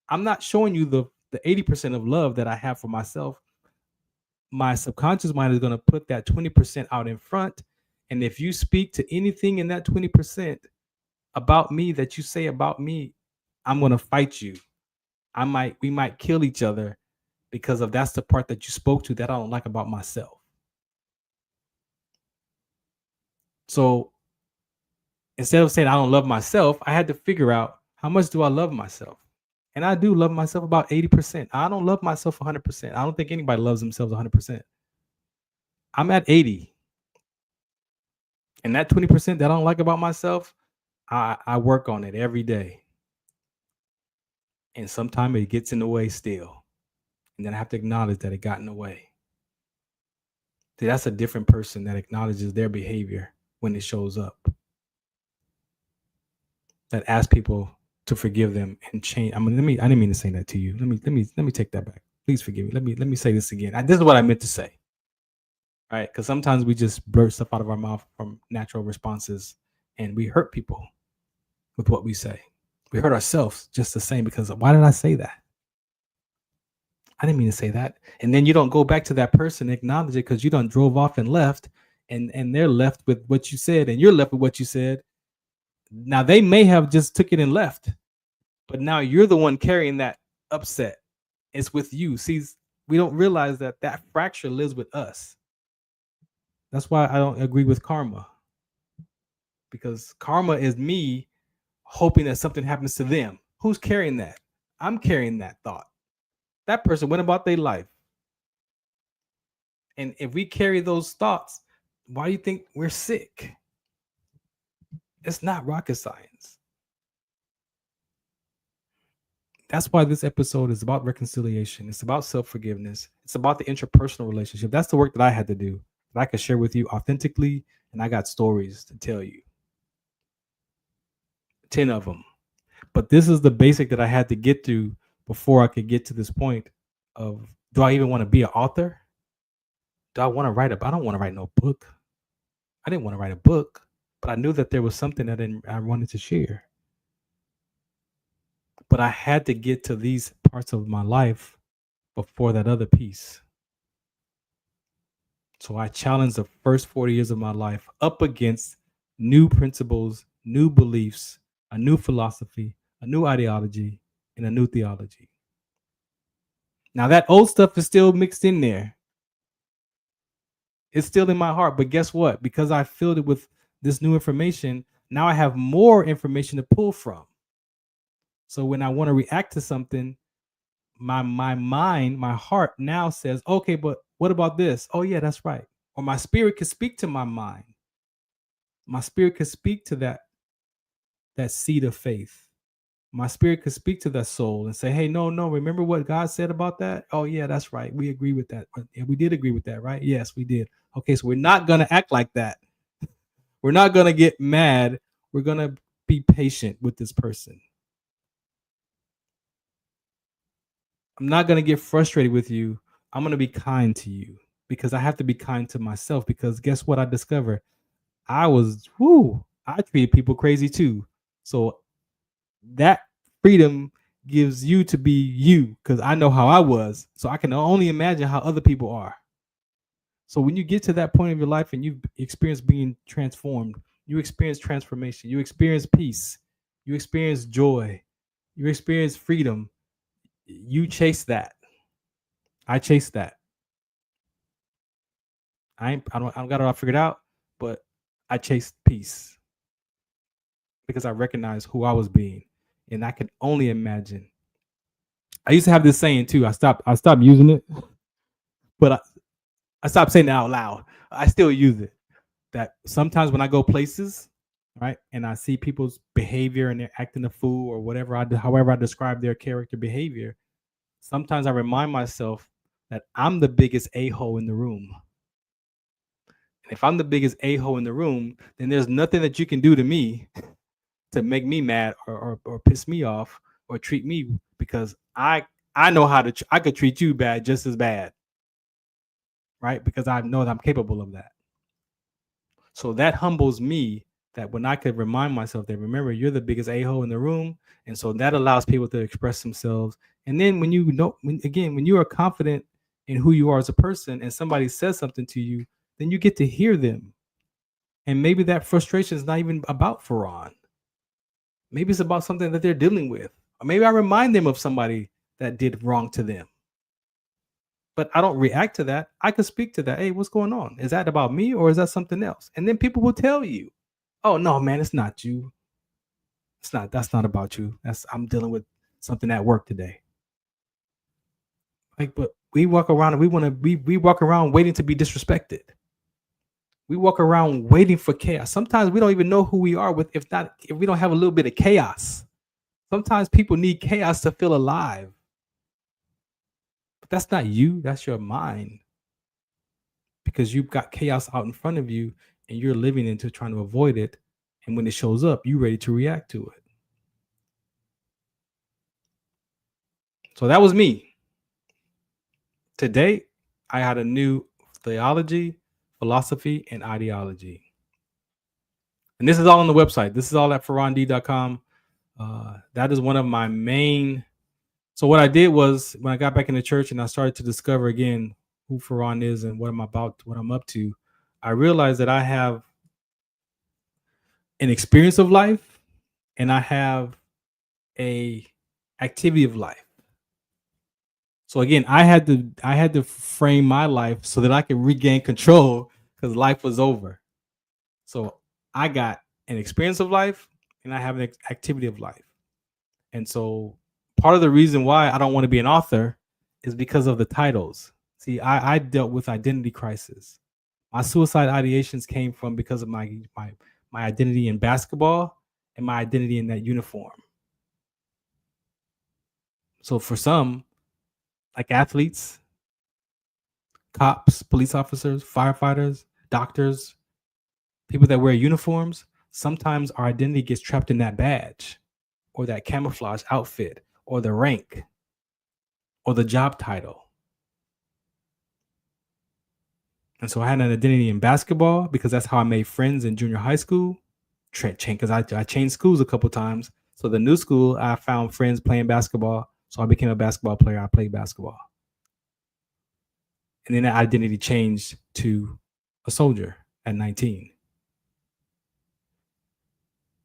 S5: I'm not showing you the 80% of love that I have for myself. my subconscious mind is going to put that 20% out in front. And if you speak to anything in that 20% about me that you say about me, I'm going to fight you. We might kill each other because of that's the part that you spoke to that I don't like about myself. So instead of saying I don't love myself, I had to figure out how much do I love myself? And I do love myself about 80%. I don't love myself 100%. I don't think anybody loves themselves 100%. I'm at 80. And that 20% that I don't like about myself, I work on it every day. And sometimes it gets in the way still. And then I have to acknowledge that it got in the way. See, that's a different person that acknowledges their behavior when it shows up. That asks people to forgive them and change. I mean, I didn't mean to say that to you. Let me take that back. Please forgive me. Let me say this again. This is what I meant to say. All right, because sometimes we just blurt stuff out of our mouth from natural responses, and we hurt people with what we say. We hurt ourselves just the same because why did I say that? I didn't mean to say that. And then you don't go back to that person, acknowledge it because you done drove off and left, and they're left with what you said, and you're left with what you said. Now they may have just took it and left, but now you're the one carrying that upset. It's with you. See, we don't realize that fracture lives with us. That's why I don't agree with karma. Because karma is me hoping that something happens to them. Who's carrying that? I'm carrying that thought. That person went about their life. And if we carry those thoughts, why do you think we're sick? It's not rocket science. That's why this episode is about reconciliation. It's about self-forgiveness. It's about the interpersonal relationship. That's the work that I had to do, that I could share with you authentically, and I got stories to tell you. 10 of them. But this is the basic that I had to get through before I could get to this point of, do I even want to be an author? Do I want to write I don't want to write no book. I didn't want to write a book, but I knew that there was something that I wanted to share. But I had to get to these parts of my life before that other piece. So I challenged the first 40 years of my life up against new principles, new beliefs, a new philosophy, a new ideology, and a new theology. Now that old stuff is still mixed in there. It's still in my heart, but guess what? Because I filled it with this new information, now I have more information to pull from. So when I want to react to something, my mind, my heart now says, okay, but what about this? Oh yeah, that's right. Or my spirit could speak to my mind. My spirit could speak to that seed of faith. My spirit could speak to that soul and say, hey, no, remember what God said about that? Oh yeah, that's right. We agree with that. We did agree with that, right? Yes, we did. Okay, so we're not going to act like that. We're not going to get mad. We're going to be patient with this person. I'm not going to get frustrated with you. I'm going to be kind to you because I have to be kind to myself, because guess what I discovered? I treated people crazy too. So that freedom gives you to be you, because I know how I was. So I can only imagine how other people are. So when you get to that point of your life and you experience being transformed, you experience transformation, you experience peace, you experience joy, you experience freedom, you chase that. I chase that. I don't got it all figured out, but I chase peace because I recognize who I was being, and I can only imagine. I used to have this saying too. I stopped using it, but I stopped saying it out loud. I still use it. That sometimes when I go places, right, and I see people's behavior and they're acting a fool or whatever, however I describe their character behavior, sometimes I remind myself that I'm the biggest a-hole in the room. And if I'm the biggest a-hole in the room, then there's nothing that you can do to me to make me mad or piss me off or treat me, because I know I could treat you bad just as bad, right? Because I know that I'm capable of that. So that humbles me, that when I could remind myself that, remember, you're the biggest a-hole in the room. And so that allows people to express themselves. And then when you are confident and who you are as a person, and somebody says something to you, then you get to hear them. And maybe that frustration is not even about Farron. Maybe it's about something that they're dealing with. Or maybe I remind them of somebody that did wrong to them. But I don't react to that. I can speak to that. Hey, what's going on? Is that about me or is that something else? And then people will tell you, oh no, man, it's not you. That's not about you. I'm dealing with something at work today. Like, but we walk around and we walk around waiting to be disrespected. We walk around waiting for chaos. Sometimes we don't even know who we are if we don't have a little bit of chaos. Sometimes people need chaos to feel alive. But that's not you, that's your mind. Because you've got chaos out in front of you and you're living into trying to avoid it. And when it shows up, you're ready to react to it. So that was me. Today, I had a new theology, philosophy, and ideology. And this is all on the website. This is all at farrond.com. That is one of my main. So what I did was when I got back in the church and I started to discover again who Farron is and what I'm up to, I realized that I have an experience of life and I have a activity of life. So again, I had to frame my life so that I could regain control because life was over. So I got an experience of life and I have an activity of life. And so part of the reason why I don't want to be an author is because of the titles. See, I dealt with identity crisis. My suicide ideations came from because of my identity in basketball and my identity in that uniform. So for some, like athletes, cops, police officers, firefighters, doctors, people that wear uniforms, sometimes our identity gets trapped in that badge or that camouflage outfit or the rank or the job title. And so I had an identity in basketball because that's how I made friends in junior high school. Because I changed schools a couple times. So the new school, I found friends playing basketball. So I became a basketball player. I played basketball. And then that identity changed to a soldier at 19.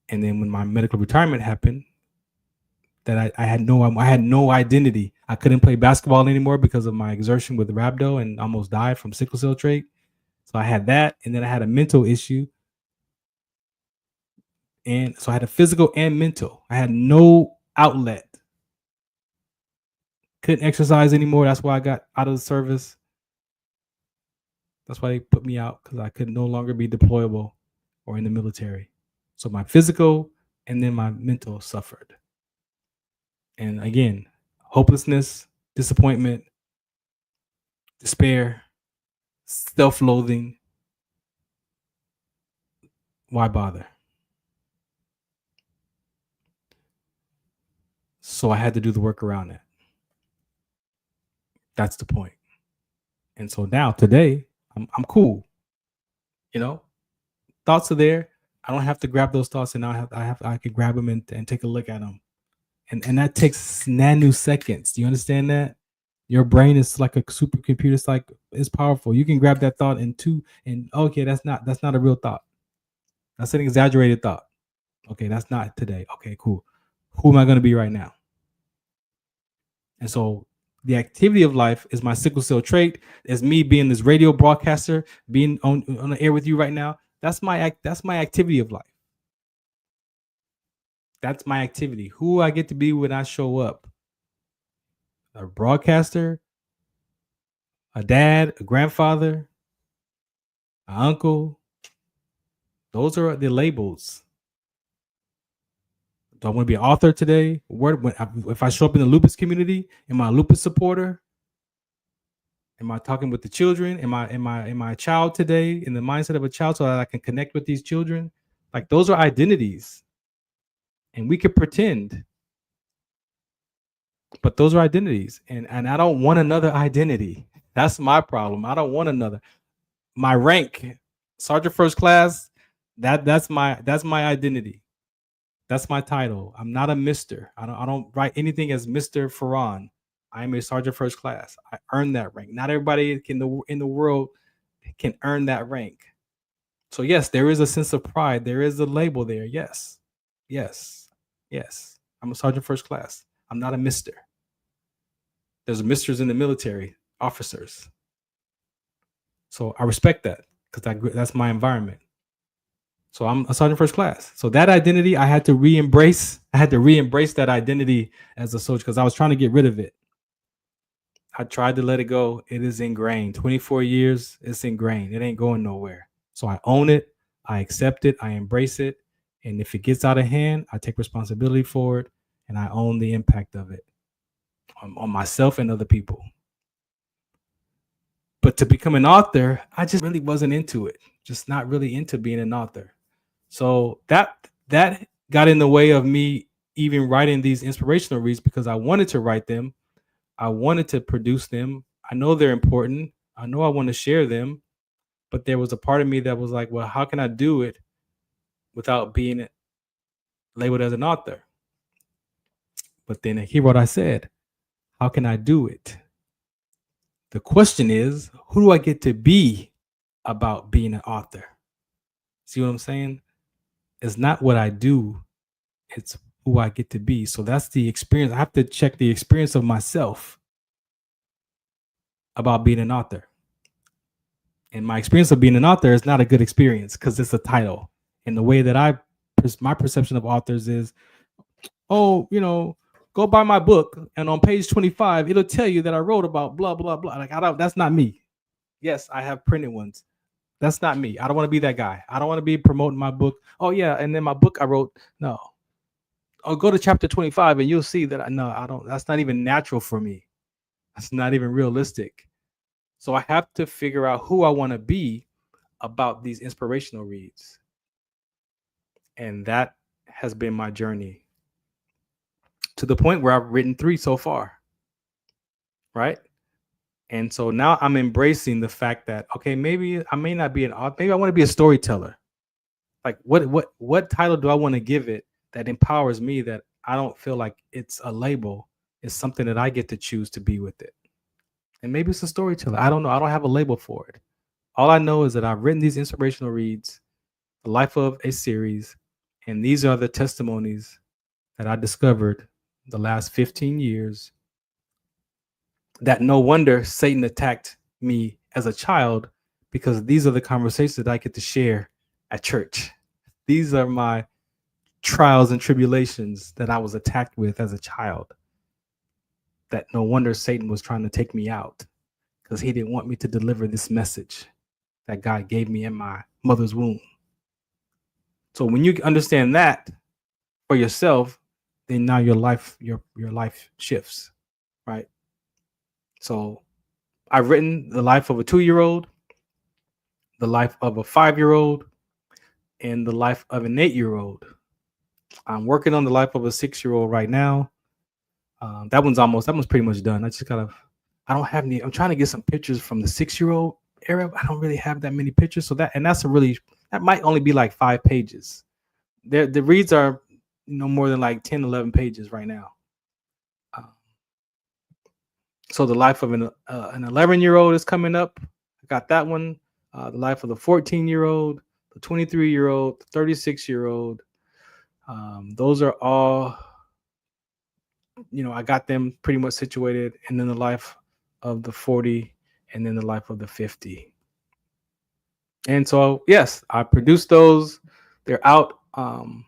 S5: And then when my medical retirement happened, that I had no identity. I couldn't play basketball anymore because of my exertion with rhabdo and almost died from sickle cell trait. So I had that, and then I had a mental issue. And so I had a physical and mental. I had no outlet. Couldn't exercise anymore. That's why I got out of the service. That's why they put me out, because I could no longer be deployable or in the military. So my physical and then my mental suffered. And again, hopelessness, disappointment, despair, self-loathing. Why bother? So I had to do the work around that. That's the point. And so now today, I'm cool. You know, thoughts are there. I don't have to grab those thoughts, and I can grab them and take a look at them. And that takes nanoseconds. Do you understand that? Your brain is like a supercomputer. It's powerful. You can grab that thought and okay, that's not a real thought. That's an exaggerated thought. Okay, that's not today. Okay, cool. Who am I going to be right now? And so the activity of life is my sickle cell trait. Is me being this radio broadcaster, being on the air with you right now. That's my activity of life. That's my activity. Who I get to be when I show up. A broadcaster, a dad, a grandfather, an uncle. Those are the labels. Do I want to be an author today? If I show up in the lupus community, am I a lupus supporter? Am I talking with the children? Am I a child today in the mindset of a child so that I can connect with these children? Like, those are identities. And we could pretend. But those are identities. And I don't want another identity. That's my problem. I don't want another. My rank, Sergeant First Class, that's my identity. That's my title. I'm not a Mr. I don't write anything as Mr. Farron. I'm a sergeant first class. I earned that rank. Not everybody in the world can earn that rank. So yes, there is a sense of pride. There is a label there. Yes. Yes. Yes. I'm a sergeant first class. I'm not a mister. There's misters in the military, officers. So I respect that because that's my environment. So I'm a sergeant first class. So that identity I had to re-embrace. I had to re-embrace that identity as a soldier because I was trying to get rid of it. I tried to let it go. It is ingrained. 24 years, it's ingrained. It ain't going nowhere. So I own it. I accept it. I embrace it. And if it gets out of hand, I take responsibility for it. And I own the impact of it on myself and other people. But to become an author, I just really wasn't into it. Just not really into being an author. So that got in the way of me even writing these inspirational reads because I wanted to write them. I wanted to produce them. I know they're important. I know I want to share them. But there was a part of me that was like, well, how can I do it without being labeled as an author? But then hear what I said. How can I do it? The question is, who do I get to be about being an author? See what I'm saying? It's not what I do. It's who I get to be. So that's the experience. I have to check the experience of myself about being an author. And my experience of being an author is not a good experience because it's a title. And the way that my perception of authors is, oh, go buy my book. And on page 25, it'll tell you that I wrote about blah, blah, blah. Like, that's not me. Yes, I have printed ones. That's not me. I don't want to be that guy. I don't want to be promoting my book. Oh, yeah. And then my book I wrote. No. I'll go to chapter 25 and you'll see that I don't. That's not even natural for me. That's not even realistic. So I have to figure out who I want to be about these inspirational reads. And that has been my journey to the point where I've written 3 so far. Right. And so now I'm embracing the fact that, okay, maybe I may not be an author. Maybe I want to be a storyteller. Like what title do I want to give it that empowers me, that I don't feel like it's a label? It's something that I get to choose to be with it. And maybe it's a storyteller. I don't know. I don't have a label for it. All I know is that I've written these inspirational reads, the life of a series, and these are the testimonies that I discovered the last 15 years that no wonder Satan attacked me as a child, because these are the conversations that I get to share at church. These are my trials and tribulations that I was attacked with as a child, that no wonder Satan was trying to take me out, because he didn't want me to deliver this message that God gave me in my mother's womb. So when you understand that for yourself, then now your life shifts, right? So I've written the life of a 2-year-old, the life of a 5-year-old, and the life of an 8-year-old. I'm working on the life of a 6-year-old right now. That one's pretty much done. I don't have any. I'm trying to get some pictures from the 6-year-old era. I don't really have that many pictures. So that might only be like 5 pages. The reads are no more than like 10, 11 pages right now. So the life of an 11-year-old is coming up. I got that one. The life of the 14-year-old, the 23-year-old, the 36-year-old. Those are all, I got them pretty much situated. And then the life of the 40, and then the life of the 50. And so, yes, I produced those. They're out on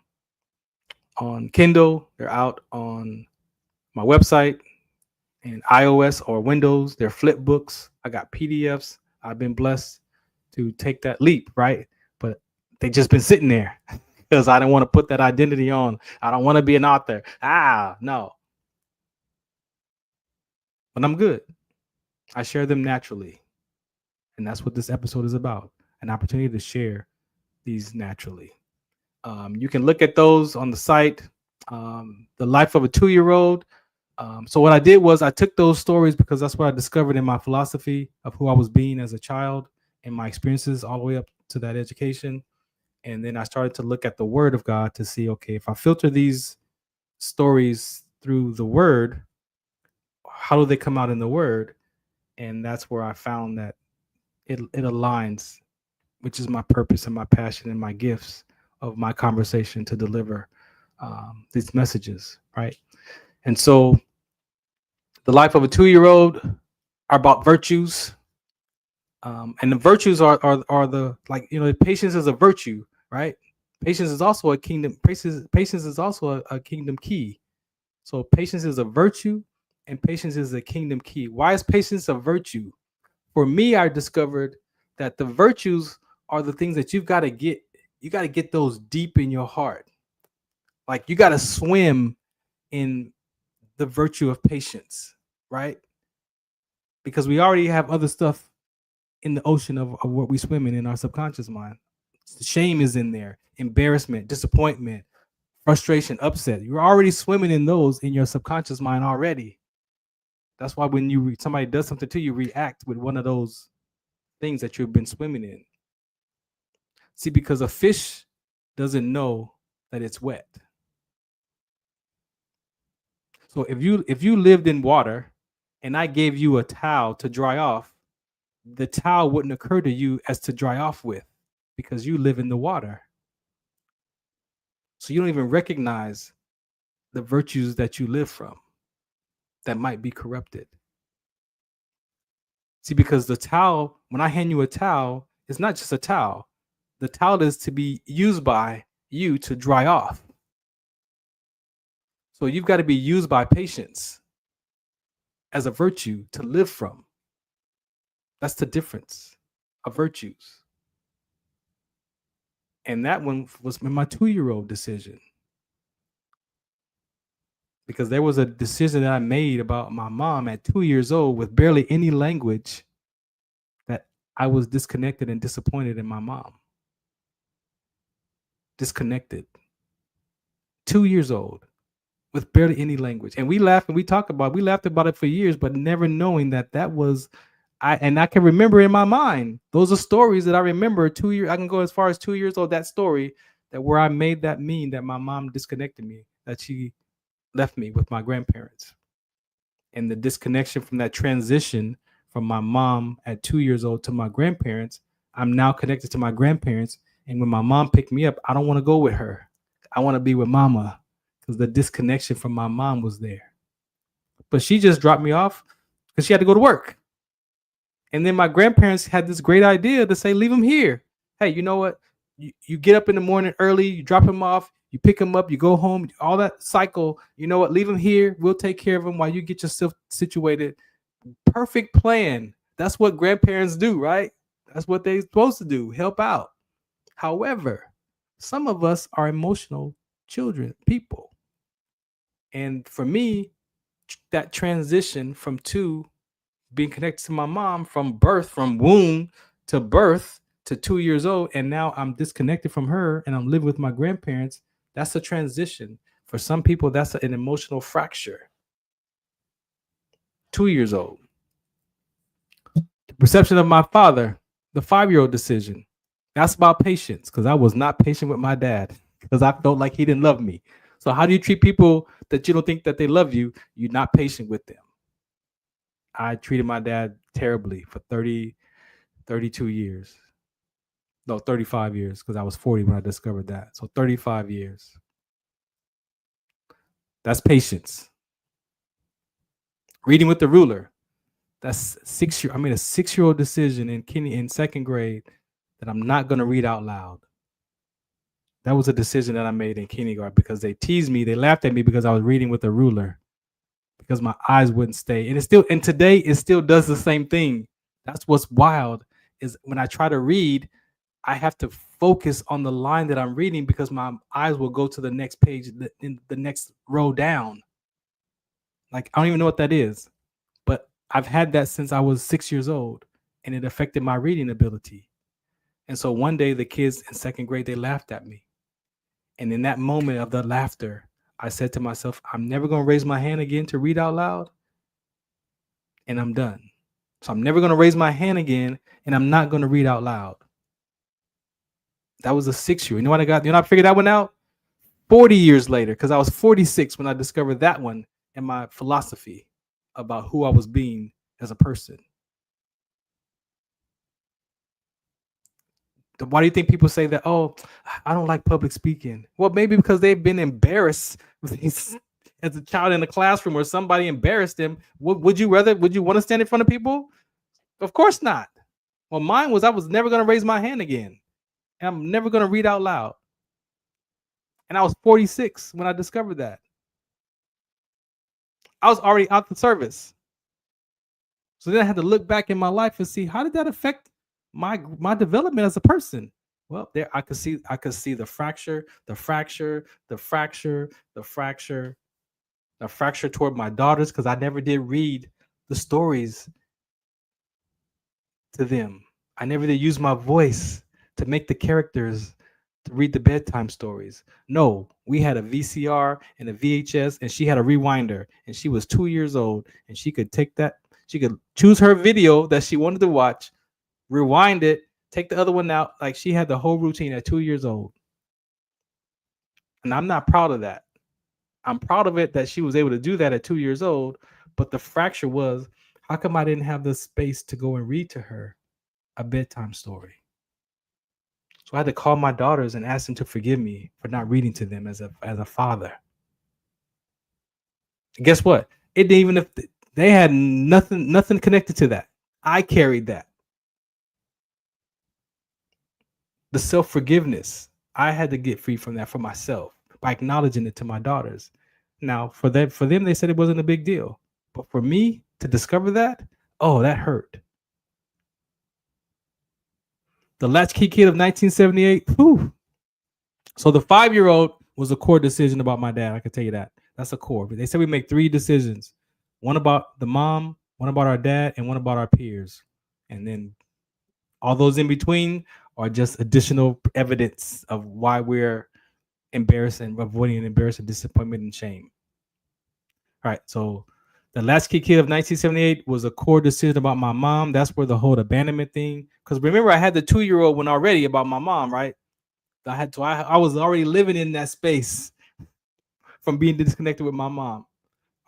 S5: Kindle. They're out on my website. And iOS or Windows, they're flip books. I got PDFs. I've been blessed to take that leap, right? But they just been sitting there because I didn't want to put that identity on. I don't want to be an author. No. But I'm good. I share them naturally. And that's what this episode is about, an opportunity to share these naturally. You can look at those on the site. The life of a 2-year-old. So what I did was I took those stories because that's what I discovered in my philosophy of who I was being as a child and my experiences all the way up to that education. And then I started to look at the Word of God to see, okay, if I filter these stories through the Word, how do they come out in the word? And that's where I found that it aligns, which is my purpose and my passion and my gifts of my conversation to deliver these messages, right? And so the life of a 2-year-old are about virtues. And the virtues are the, like, patience is a virtue, right? Patience is also a kingdom. Patience is also a kingdom key. So patience is a virtue and patience is a kingdom key. Why is patience a virtue? For me, I discovered that the virtues are the things that you got to get those deep in your heart. Like, you got to swim in the virtue of patience, right? Because we already have other stuff in the ocean of what we swim in our subconscious mind. Shame is in there, embarrassment, disappointment, frustration, upset. You're already swimming in those in your subconscious mind already. That's why when somebody does something to you, react with one of those things that you've been swimming in. See, because a fish doesn't know that it's wet. So if you lived in water and I gave you a towel to dry off, the towel wouldn't occur to you as to dry off with, because you live in the water. So you don't even recognize the virtues that you live from that might be corrupted. See, because the towel, when I hand you a towel, it's not just a towel. The towel is to be used by you to dry off. So you've got to be used by patience as a virtue to live from. That's the difference of virtues. And that one was my 2-year-old decision. Because there was a decision that I made about my mom at 2 years old with barely any language, that I was disconnected and disappointed in my mom. Disconnected. 2 years old with barely any language. And we laughed about it for years, but never knowing that was, I can remember in my mind. Those are stories that I remember 2 years. I can go as far as 2 years old, that story, that where I made that mean that my mom disconnected me, that she left me with my grandparents. And the disconnection from that transition from my mom at 2 years old to my grandparents, I'm now connected to my grandparents. And when my mom picked me up, I don't want to go with her. I want to be with mama, because the disconnection from my mom was there. But she just dropped me off because she had to go to work. And then my grandparents had this great idea to say, leave him here. Hey, you know what? You get up in the morning early, you drop him off, you pick him up, you go home, all that cycle. You know what? Leave him here. We'll take care of him while you get yourself situated. Perfect plan. That's what grandparents do, right? That's what they're supposed to do, help out. However, some of us are emotional people. And for me, that transition from being connected to my mom, from birth, from womb to birth to 2 years old, and now I'm disconnected from her and I'm living with my grandparents, that's a transition. For some people, that's an emotional fracture. 2 years old. The perception of my father, the 5-year-old decision, that's about patience, because I was not patient with my dad, because I felt like he didn't love me. So how do you treat people that you don't think that they love you? You're not patient with them. I treated my dad terribly for 32 years. No, 35 years, because I was 40 when I discovered that. So 35 years. That's patience. Reading with the ruler. That's I made a 6-year-old decision in second grade that I'm not going to read out loud. That was a decision that I made in kindergarten, because they teased me. They laughed at me because I was reading with a ruler, because my eyes wouldn't stay. And today it still does the same thing. That's what's wild, is when I try to read, I have to focus on the line that I'm reading, because my eyes will go to the next page, in the next row down. Like, I don't even know what that is, but I've had that since I was 6 years old, and it affected my reading ability. And so one day the kids in second grade, they laughed at me. And in that moment of the laughter, I said to myself, I'm never going to raise my hand again to read out loud, and I'm done. So I'm never going to raise my hand again, and I'm not going to read out loud. That was a 6-year. You know what I got? You know, I figured that one out 40 years later, because I was 46 when I discovered that one in my philosophy about who I was being as a person. Why do you think people say that? Oh, I don't like public speaking. Well, maybe because they've been embarrassed as a child in a classroom or somebody embarrassed them. Would you want to stand in front of people? Of course not. Well, mine was I was never going to raise my hand again. And I'm never going to read out loud. And I was 46 when I discovered that. I was already out the service. So then I had to look back in my life and see, how did that affect my development as a person? Well, there I could see the fracture toward my daughters, because I never did read the stories to them. I never did use my voice to make the characters to read the bedtime stories. No, we had a VCR and a VHS, and she had a rewinder, and she was 2 years old, and she could take that. She could choose her video that she wanted to watch, rewind it, take the other one out. Like, she had the whole routine at 2 years old. And I'm not proud of that. I'm proud of it that she was able to do that at 2 years old. But the fracture was, how come I didn't have the space to go and read to her a bedtime story? So I had to call my daughters and ask them to forgive me for not reading to them as a father. And guess what? It didn't even, if they had nothing connected to that. I carried that. The self-forgiveness, I had to get free from that for myself by acknowledging it to my daughters. Now, for them, they said it wasn't a big deal. But for me to discover that, oh, that hurt. The latchkey kid of 1978. Whew. So the 5-year-old was a core decision about my dad. I can tell you that. That's a core. But they said we make 3 decisions. One about the mom, one about our dad, and one about our peers. And then all those in between are just additional evidence of why we're embarrassed and avoiding embarrassment, disappointment, and shame. All right. So the latchkey kid of 1978 was a core decision about my mom. That's where the whole abandonment thing. Because remember, I had the 2-year-old one already about my mom, right? I was already living in that space from being disconnected with my mom.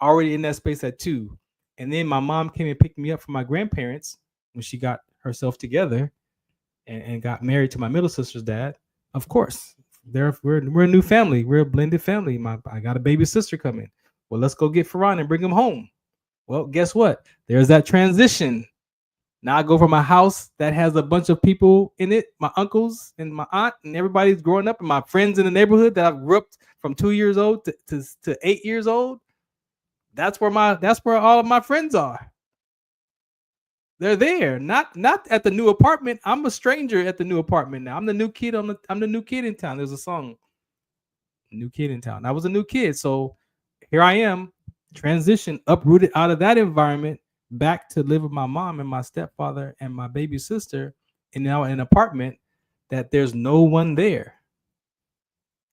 S5: Already in that space at 2. And then my mom came and picked me up from my grandparents when she got herself together and got married to my middle sister's dad. Of course, we're a new family. We're a blended family. I got a baby sister coming. Well, let's go get Farron and bring him home. Well, guess what? There's that transition. Now I go from a house that has a bunch of people in it, my uncles and my aunt, and everybody's growing up, and my friends in the neighborhood that I've grew up from 2 years old to 8 years old. That's where all of my friends are. They're there, not at the new apartment. I'm a stranger at the new apartment now. I'm the new kid I'm the new kid in town. There's a song, "New Kid in Town." I was a new kid, so here I am, transition, uprooted out of that environment, back to live with my mom and my stepfather and my baby sister, and now in an apartment that there's no one there.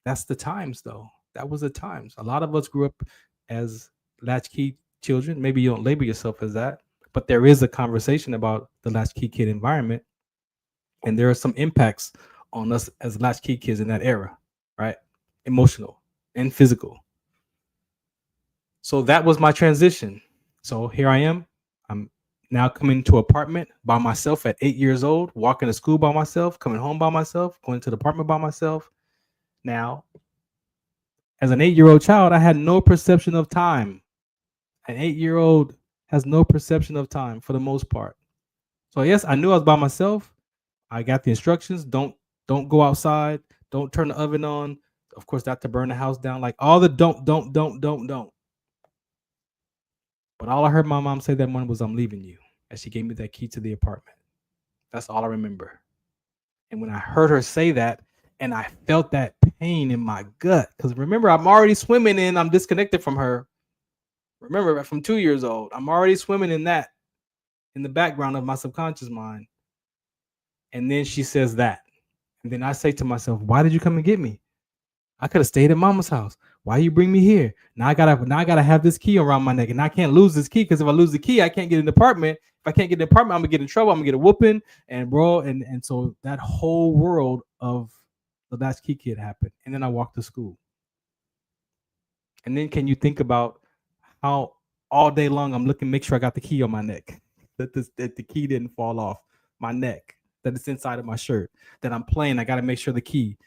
S5: That's the times, though. That was the times. A lot of us grew up as latchkey children. Maybe you don't label yourself as that, but there is a conversation about the latchkey kid environment, and there are some impacts on us as latchkey kids in that era, right? Emotional and physical. So that was my transition. So here I am. I'm now coming to an apartment by myself at 8 years old, walking to school by myself, coming home by myself, going to the apartment by myself. Now, as an 8-year-old child, I had no perception of time. An 8-year-old has no perception of time for the most part. So yes, I knew I was by myself. I got the instructions. Don't go outside. Don't turn the oven on. Of course, not to burn the house down. Like all the don't. But all I heard my mom say that morning was, "I'm leaving you," as she gave me that key to the apartment. That's all I remember. And when I heard her say that, and I felt that pain in my gut, because remember, I'm already swimming in, I'm disconnected from her. Remember, from 2 years old, I'm already swimming in that, in the background of my subconscious mind. And then she says that. And then I say to myself, why did you come and get me? I could have stayed at mama's house. Why you bring me here? Now I gotta have this key around my neck, and I can't lose this key, because if I lose the key, I can't get in the apartment. If I can't get in the apartment, I'm gonna get in trouble. I'm gonna get a whooping, and bro, and so that whole world of the latchkey kid happened. And then I walked to school. And then can you think about how all day long. I'm looking, make sure I got the key on my neck, that the key didn't fall off my neck, that it's inside of my shirt, that I'm playing. I got to make sure the key.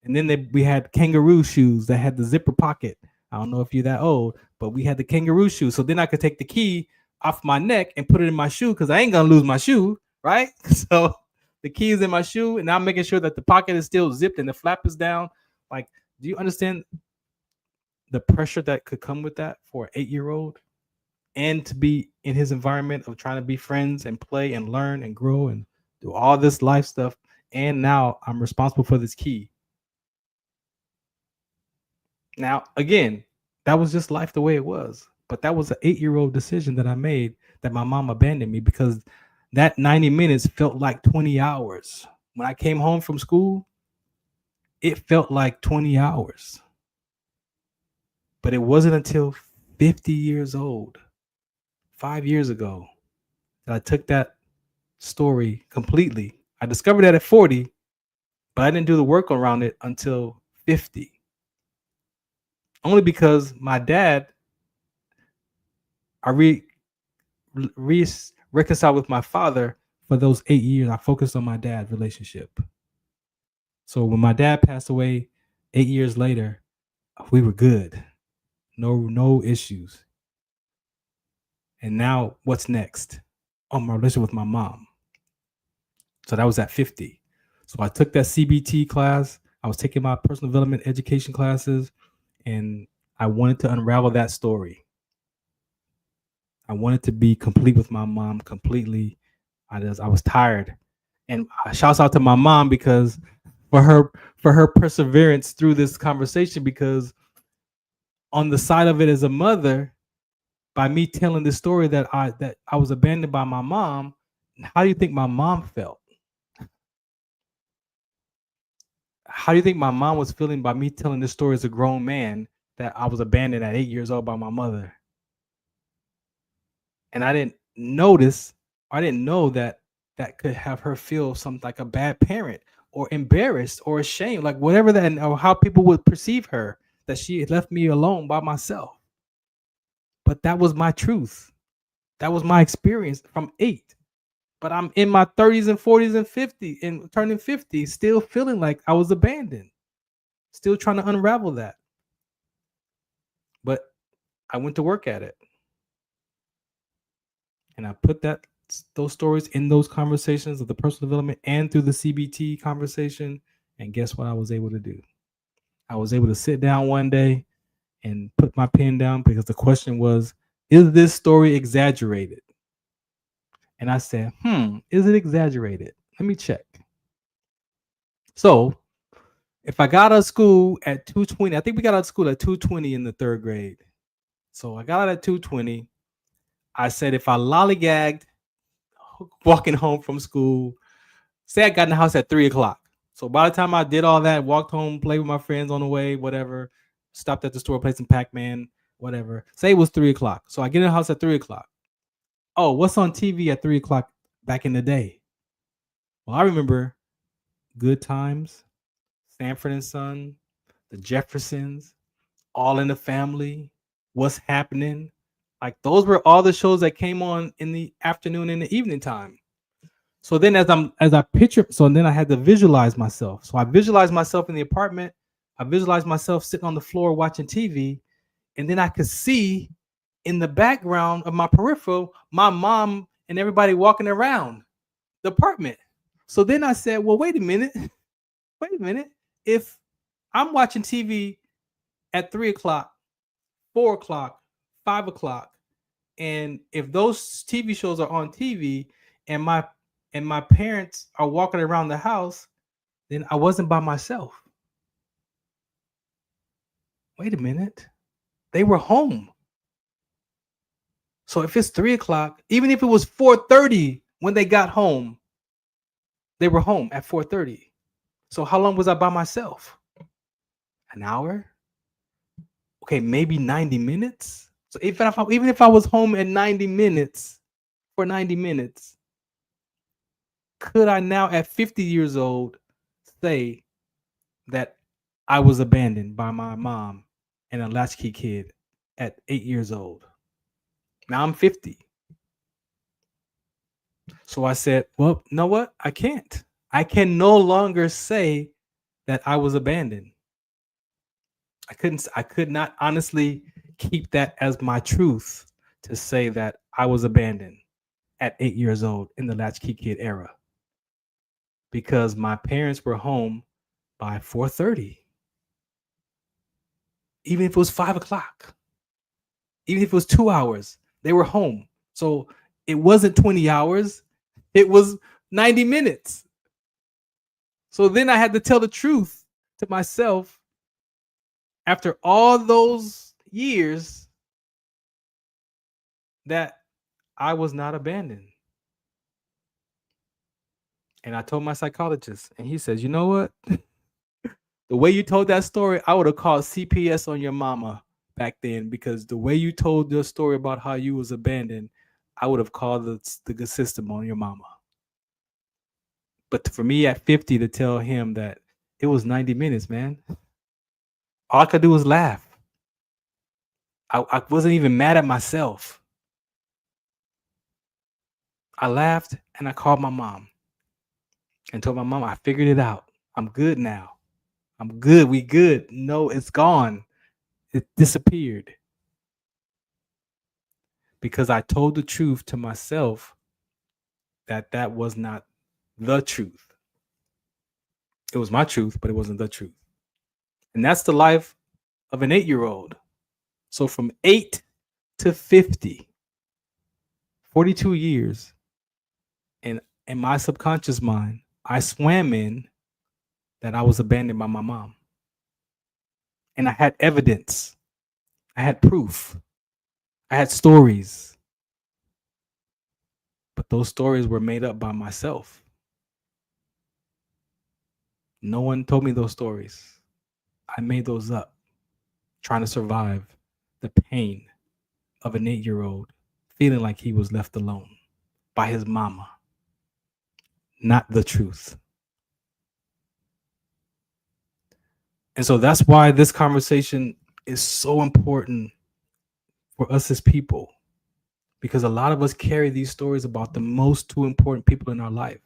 S5: And then we had kangaroo shoes that had the zipper pocket. I don't know if you're that old, but we had the kangaroo shoes. So then I could take the key off my neck and put it in my shoe because I ain't going to lose my shoe, right? So the key is in my shoe, and I'm making sure that the pocket is still zipped and the flap is down. Like, do you understand the pressure that could come with that for an 8-year-old? And to be in his environment of trying to be friends and play and learn and grow and do all this life stuff. And now I'm responsible for this key. Now, again, that was just life the way it was. But that was an 8-year-old decision that I made, that my mom abandoned me, because that 90 minutes felt like 20 hours. When I came home from school, it felt like 20 hours. But it wasn't until 50 years old, 5 years ago, that I took that story completely. I discovered that at 40, but I didn't do the work around it until 50. Only because my dad, I reconciled with my father for those 8 years. I focused on my dad's relationship. So when my dad passed away 8 years later, we were good. No issues. And now what's next? Oh, my relationship with my mom. So that was at 50. So I took that CBT class. I was taking my personal development education classes, and I wanted to unravel that story. I wanted to be complete with my mom completely. I was tired. And shouts out to my mom because for her perseverance through this conversation, because on the side of it as a mother, by me telling the story that I was abandoned by my mom, how do you think my mom felt? How do you think my mom was feeling by me telling this story as a grown man, that I was abandoned at 8 years old by my mother? And I didn't notice, I didn't know that could have her feel something like a bad parent or embarrassed or ashamed, like whatever that, or how people would perceive her, that she had left me alone by myself. But that was my truth. That was my experience from 8. But I'm in my 30s and 40s and 50 and turning 50, still feeling like I was abandoned, still trying to unravel that. But I went to work at it. And I put those stories in those conversations of the personal development and through the CBT conversation. And guess what I was able to do? I was able to sit down one day and put my pen down, because the question was, is this story exaggerated? And I said, is it exaggerated? Let me check. So if I got out of school at 2:20, I think we got out of school at 2:20 in the 3rd grade. So I got out at 2:20. I said, if I lollygagged walking home from school, say I got in the house at 3 o'clock. So by the time I did all that, walked home, played with my friends on the way, whatever, stopped at the store, played some Pac-Man, whatever. Say it was 3 o'clock. So I get in the house at 3 o'clock. Oh, what's on TV at 3 o'clock back in the day? Well, I remember Good Times, Sanford and Son, The Jeffersons, All in the Family, What's Happening. Like, those were all the shows that came on in the afternoon and the evening time. So then as I picture, so then I had to visualize myself. So I visualized myself in the apartment. I visualized myself sitting on the floor watching TV. And then I could see in the background of my peripheral, my mom and everybody walking around the apartment. So then I said, well, wait a minute. If I'm watching TV at 3 o'clock, 4 o'clock, 5 o'clock, and if those TV shows are on TV and my parents are walking around the house, then I wasn't by myself. Wait a minute. They were home. So if it's 3 o'clock, even if it was 4:30 when they got home, they were home at 4:30. So how long was I by myself? An hour? Okay, maybe 90 minutes. So even if I was home at 90 minutes, for 90 minutes, could I now at 50 years old say that I was abandoned by my mom and a latchkey kid at 8 years old? Now I'm 50. So I said, well, you know what? I can't. I can no longer say that I was abandoned. I could not honestly keep that as my truth to say that I was abandoned at 8 years old in the latchkey kid era, because my parents were home by 4:30. Even if it was 5 o'clock, even if it was 2 hours, they were home. So it wasn't 20 hours, it was 90 minutes. So then I had to tell the truth to myself after all those years that I was not abandoned. And I told my psychologist, and he says, you know what? The way you told that story, I would have called CPS on your mama back then, because the way you told your story about how you was abandoned, I would have called the good system on your mama. But for me at 50 to tell him that it was 90 minutes, man, all I could do was laugh. I wasn't even mad at myself. I laughed and I called my mom and told my mom, I figured it out. I'm good now. I'm good. We good. No, it's gone. It disappeared. Because I told the truth to myself that that was not the truth. It was my truth, but it wasn't the truth. And that's the life of an 8-year-old. So from 8 to 50, 42 years, and in my subconscious mind, I swam in that I was abandoned by my mom. And I had evidence. I had proof. I had stories. But those stories were made up by myself. No one told me those stories. I made those up, trying to survive the pain of an 8-year-old feeling like he was left alone by his mama. Not the truth. And so that's why this conversation is so important for us as people, because a lot of us carry these stories about the most two important people in our life.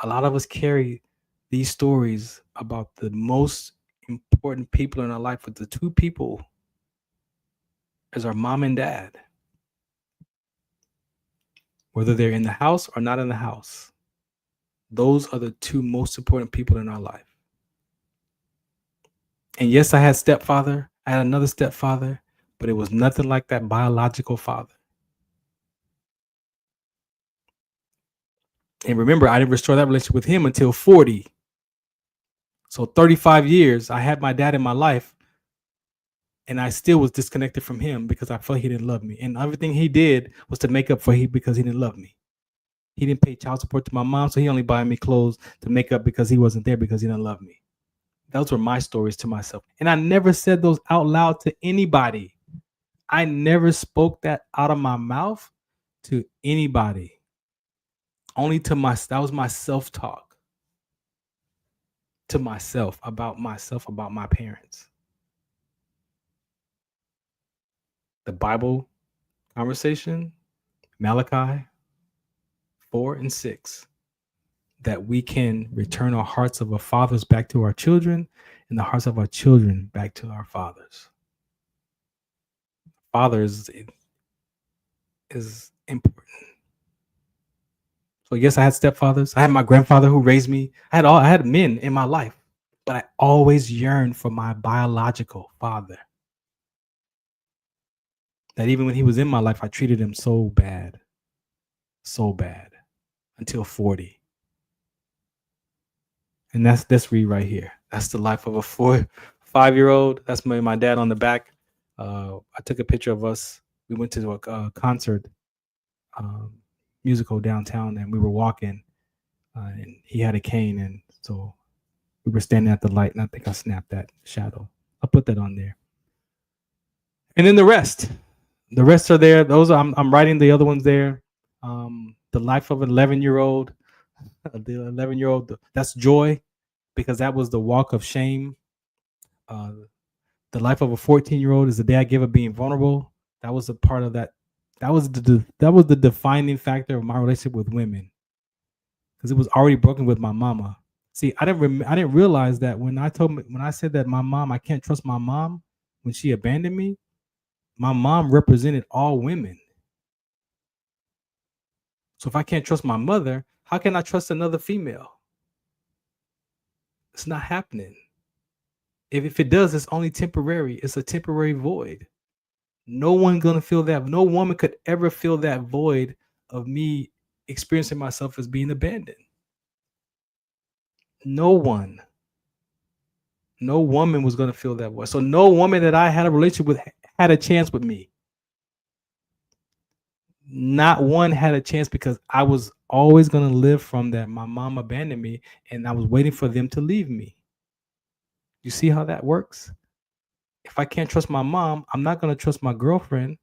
S5: A lot of us carry these stories about the most important people in our life, with the two people as our mom and dad, whether they're in the house or not in the house. Those are the two most important people in our life. And yes, I had stepfather. I had another stepfather, but it was nothing like that biological father. And remember, I didn't restore that relationship with him until 40. So 35 years, I had my dad in my life, and I still was disconnected from him because I felt he didn't love me. And everything he did was to make up for because he didn't love me. He didn't pay child support to my mom, so he only bought me clothes to make up because he wasn't there because he didn't love me. Those were my stories to myself. And I never said those out loud to anybody. I never spoke that out of my mouth to anybody. Only to myself. That was my self-talk to myself, about my parents. The Bible conversation, Malachi 4 and 6, that we can return our hearts of our fathers back to our children, and the hearts of our children back to our fathers. Fathers is important. So yes, I had stepfathers. I had my grandfather who raised me. I had men in my life, but I always yearned for my biological father. That even when he was in my life, I treated him so bad until 40. And that's me right here. That's the life of a 5-year-old. That's my dad on the back. I took a picture of us. We went to a concert, musical downtown, and we were walking, and he had a cane, and so we were standing at the light, and I think I snapped that shadow. I'll put that on there. And then the rest are there. Those I'm writing the other ones there. The life of an 11-year-old, that's joy, because that was the walk of shame. The life of a 14-year-old is the day I gave up being vulnerable. That was a part of that. That was the defining factor of my relationship with women, because it was already broken with my mama. See, I didn't realize that when I said that my mom, I can't trust my mom when she abandoned me. My mom represented all women. So if I can't trust my mother, how can I trust another female? It's not happening. If it does, it's only temporary. It's a temporary void. No one gonna feel that. No woman could ever feel that void of me experiencing myself as being abandoned. No one. No woman was gonna feel that way. So no woman that I had a relationship with had a chance with me. Not one had a chance, because I was always gonna live from that. My mom abandoned me, and I was waiting for them to leave me. You see how that works? If I can't trust my mom, I'm not gonna trust my girlfriend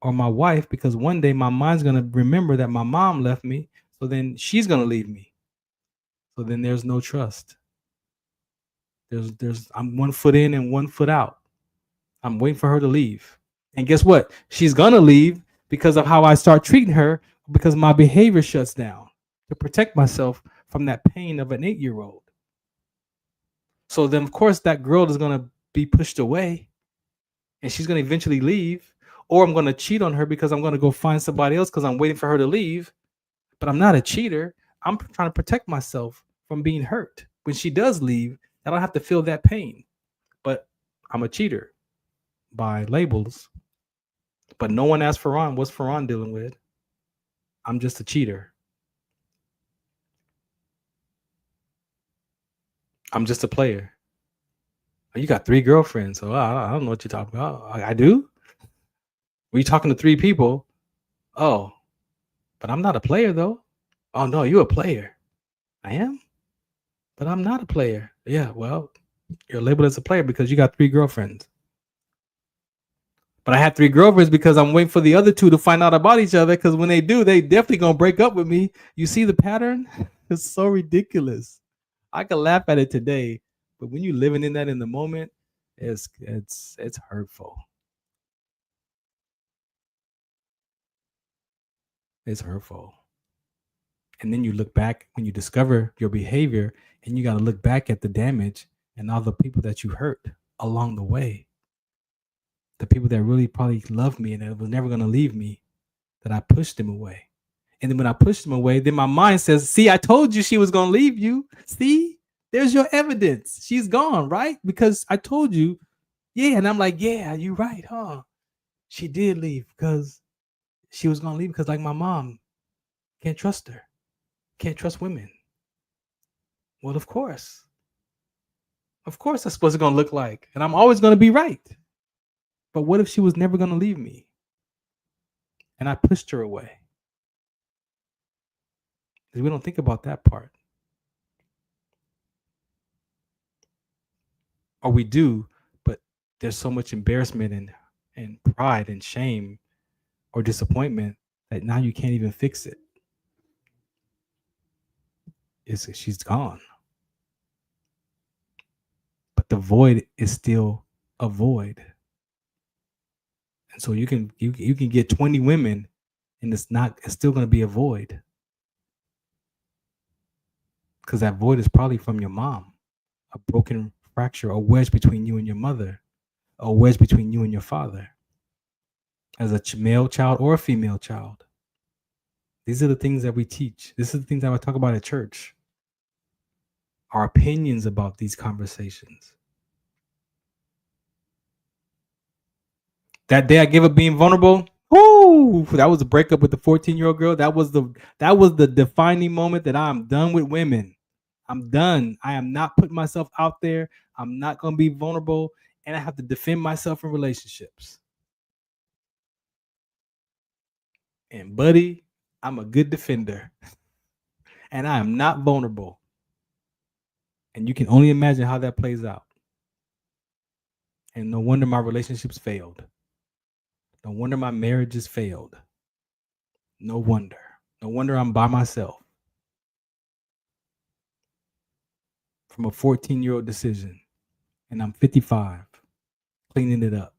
S5: or my wife, because one day my mind's gonna remember that my mom left me. So then she's gonna leave me. So then there's no trust. I'm 1 foot in and 1 foot out. I'm waiting for her to leave. And guess what? She's gonna leave because of how I start treating her, because my behavior shuts down to protect myself from that pain of an 8-year-old. So then of course that girl is gonna be pushed away, and she's gonna eventually leave, or I'm gonna cheat on her because I'm gonna go find somebody else because I'm waiting for her to leave. But I'm not a cheater. I'm trying to protect myself from being hurt. When she does leave, I don't have to feel that pain. But I'm a cheater by labels. But no one asked Farron, what's Farron dealing with? I'm just a cheater. I'm just a player. You got 3 girlfriends, so I don't know what you're talking about. I do? Were you talking to 3 people? Oh, but I'm not a player, though. Oh, no, you're a player. I am? But I'm not a player. Yeah, well, you're labeled as a player because you got 3 girlfriends. But I had 3 girlfriends because I'm waiting for the other 2 to find out about each other, because when they do, they definitely gonna break up with me. You see the pattern? It's so ridiculous. I can laugh at it today, but when you're living in that in the moment, it's hurtful. It's hurtful. And then you look back when you discover your behavior, and you got to look back at the damage and all the people that you hurt along the way. The people that really probably loved me and that was never going to leave me, that I pushed them away. And then when I pushed them away, then my mind says, see, I told you she was going to leave you. See, there's your evidence. She's gone, right? Because I told you. Yeah. And I'm like, yeah, you're right, huh? She did leave because she was going to leave, because like my mom, can't trust her. Can't trust women. Well, of course. Of course that's what it's going to look like. And I'm always going to be right. But what if she was never going to leave me? And I pushed her away. Because we don't think about that part. Or we do, but there's so much embarrassment and pride and shame or disappointment that now you can't even fix it. She's gone. But the void is still a void. And so you can get 20 women, and it's still going to be a void. Because that void is probably from your mom. A broken fracture, a wedge between you and your mother, a wedge between you and your father, as a male child or a female child. These are the things that we teach. This is the things that I talk about at church. Our opinions about these conversations. That day I gave up being vulnerable. Whoo! That was a breakup with the 14-year-old girl. That was the defining moment that I'm done with women. I'm done. I am not putting myself out there. I'm not going to be vulnerable, and I have to defend myself in relationships. And buddy, I'm a good defender. And I am not vulnerable. And you can only imagine how that plays out. And no wonder my relationships failed. No wonder my marriages failed. No wonder. No wonder I'm by myself. From a 14-year-old decision. And I'm 55, cleaning it up.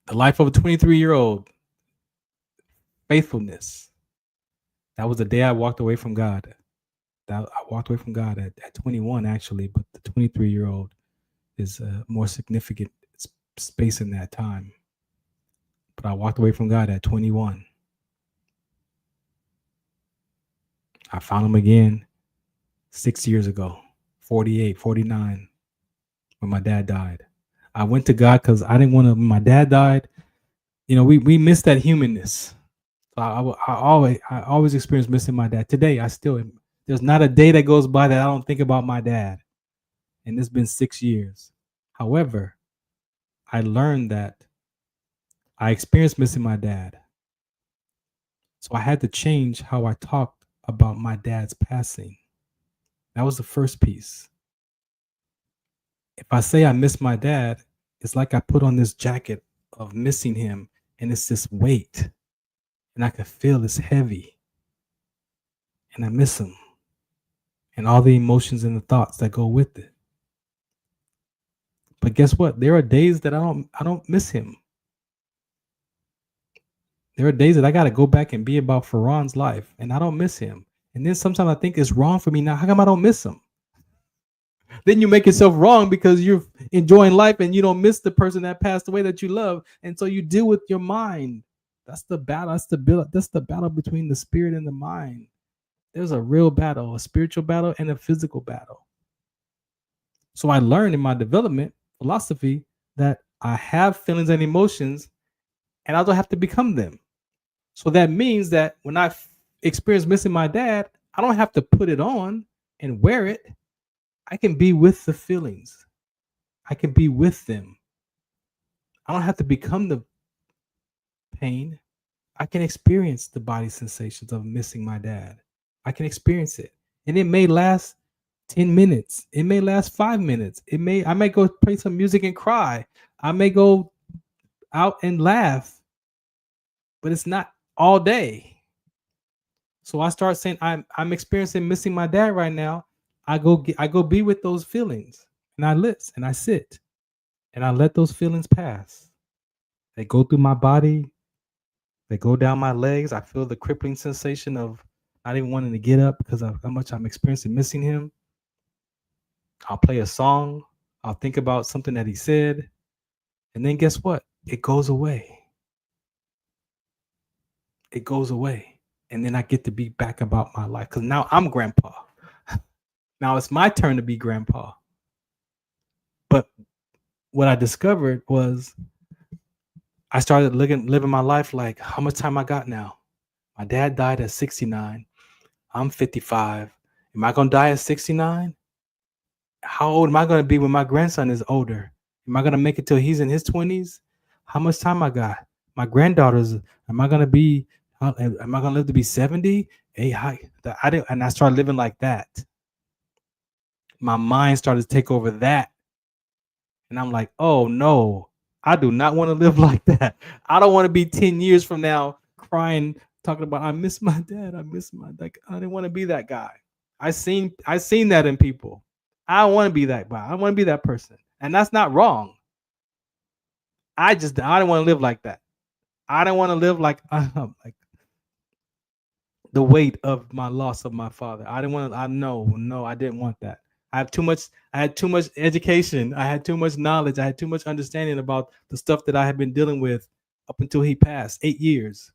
S5: The life of a 23-year-old, faithfulness. That was the day I walked away from God. I walked away from God at 21, actually, but the 23-year-old is a more significant space in that time. But I walked away from God at 21. I found him again 6 years ago, 48, 49, when my dad died. I went to God because I didn't want to. When my dad died, we missed that humanness. So I always experience missing my dad. Today, there's not a day that goes by that I don't think about my dad. And it's been 6 years. However, I learned that I experienced missing my dad. So I had to change how I talked about my dad's passing. That was the first piece. If I say I miss my dad, it's like I put on this jacket of missing him, and it's this weight, and I can feel it's heavy, and I miss him, and all the emotions and the thoughts that go with it. But guess what? There are days that I don't miss him. There are days that I got to go back and be about Farron's life, and I don't miss him. And then sometimes I think it's wrong for me now. How come I don't miss him? Then you make yourself wrong because you're enjoying life and you don't miss the person that passed away that you love. And so you deal with your mind. That's the battle. That's the battle between the spirit and the mind. There's a real battle, a spiritual battle and a physical battle. So I learned in my development philosophy that I have feelings and emotions, and I don't have to become them. So that means that when I experience missing my dad, I don't have to put it on and wear it. I can be with the feelings. I can be with them. I don't have to become the pain. I can experience the body sensations of missing my dad. I can experience it. And it may last 10 minutes. It may last 5 minutes. I may go play some music and cry. I may go out and laugh. But it's not all day. So I start saying I'm experiencing missing my dad right now. I go be with those feelings, and I listen and I sit and I let those feelings pass. They go through my body. They go down my legs. I feel the crippling sensation of not even wanting to get up because of how much I'm experiencing missing him. I'll play a song. I'll think about something that he said. And then guess what? It goes away. It goes away. And then I get to be back about my life because now I'm grandpa. Now it's my turn to be grandpa. But what I discovered was I started living my life like, how much time I got now? My dad died at 69. I'm 55. Am I going to die at 69? How old am I going to be when my grandson is older? Am I going to make it till he's in his 20s? How much time I got? My granddaughters, am I going to live to be 70? And I started living like that. My mind started to take over that. And I'm like, oh no, I do not want to live like that. I don't want to be 10 years from now crying, talking about, I miss my dad. I didn't want to be that guy. I seen that in people. I don't want to be that guy. I don't want to be that person. And that's not wrong. I don't want to live like that. I don't want to live like the weight of my loss of my father. I didn't want that. I had too much education. I had too much knowledge. I had too much understanding about the stuff that I had been dealing with up until he passed, 8 years.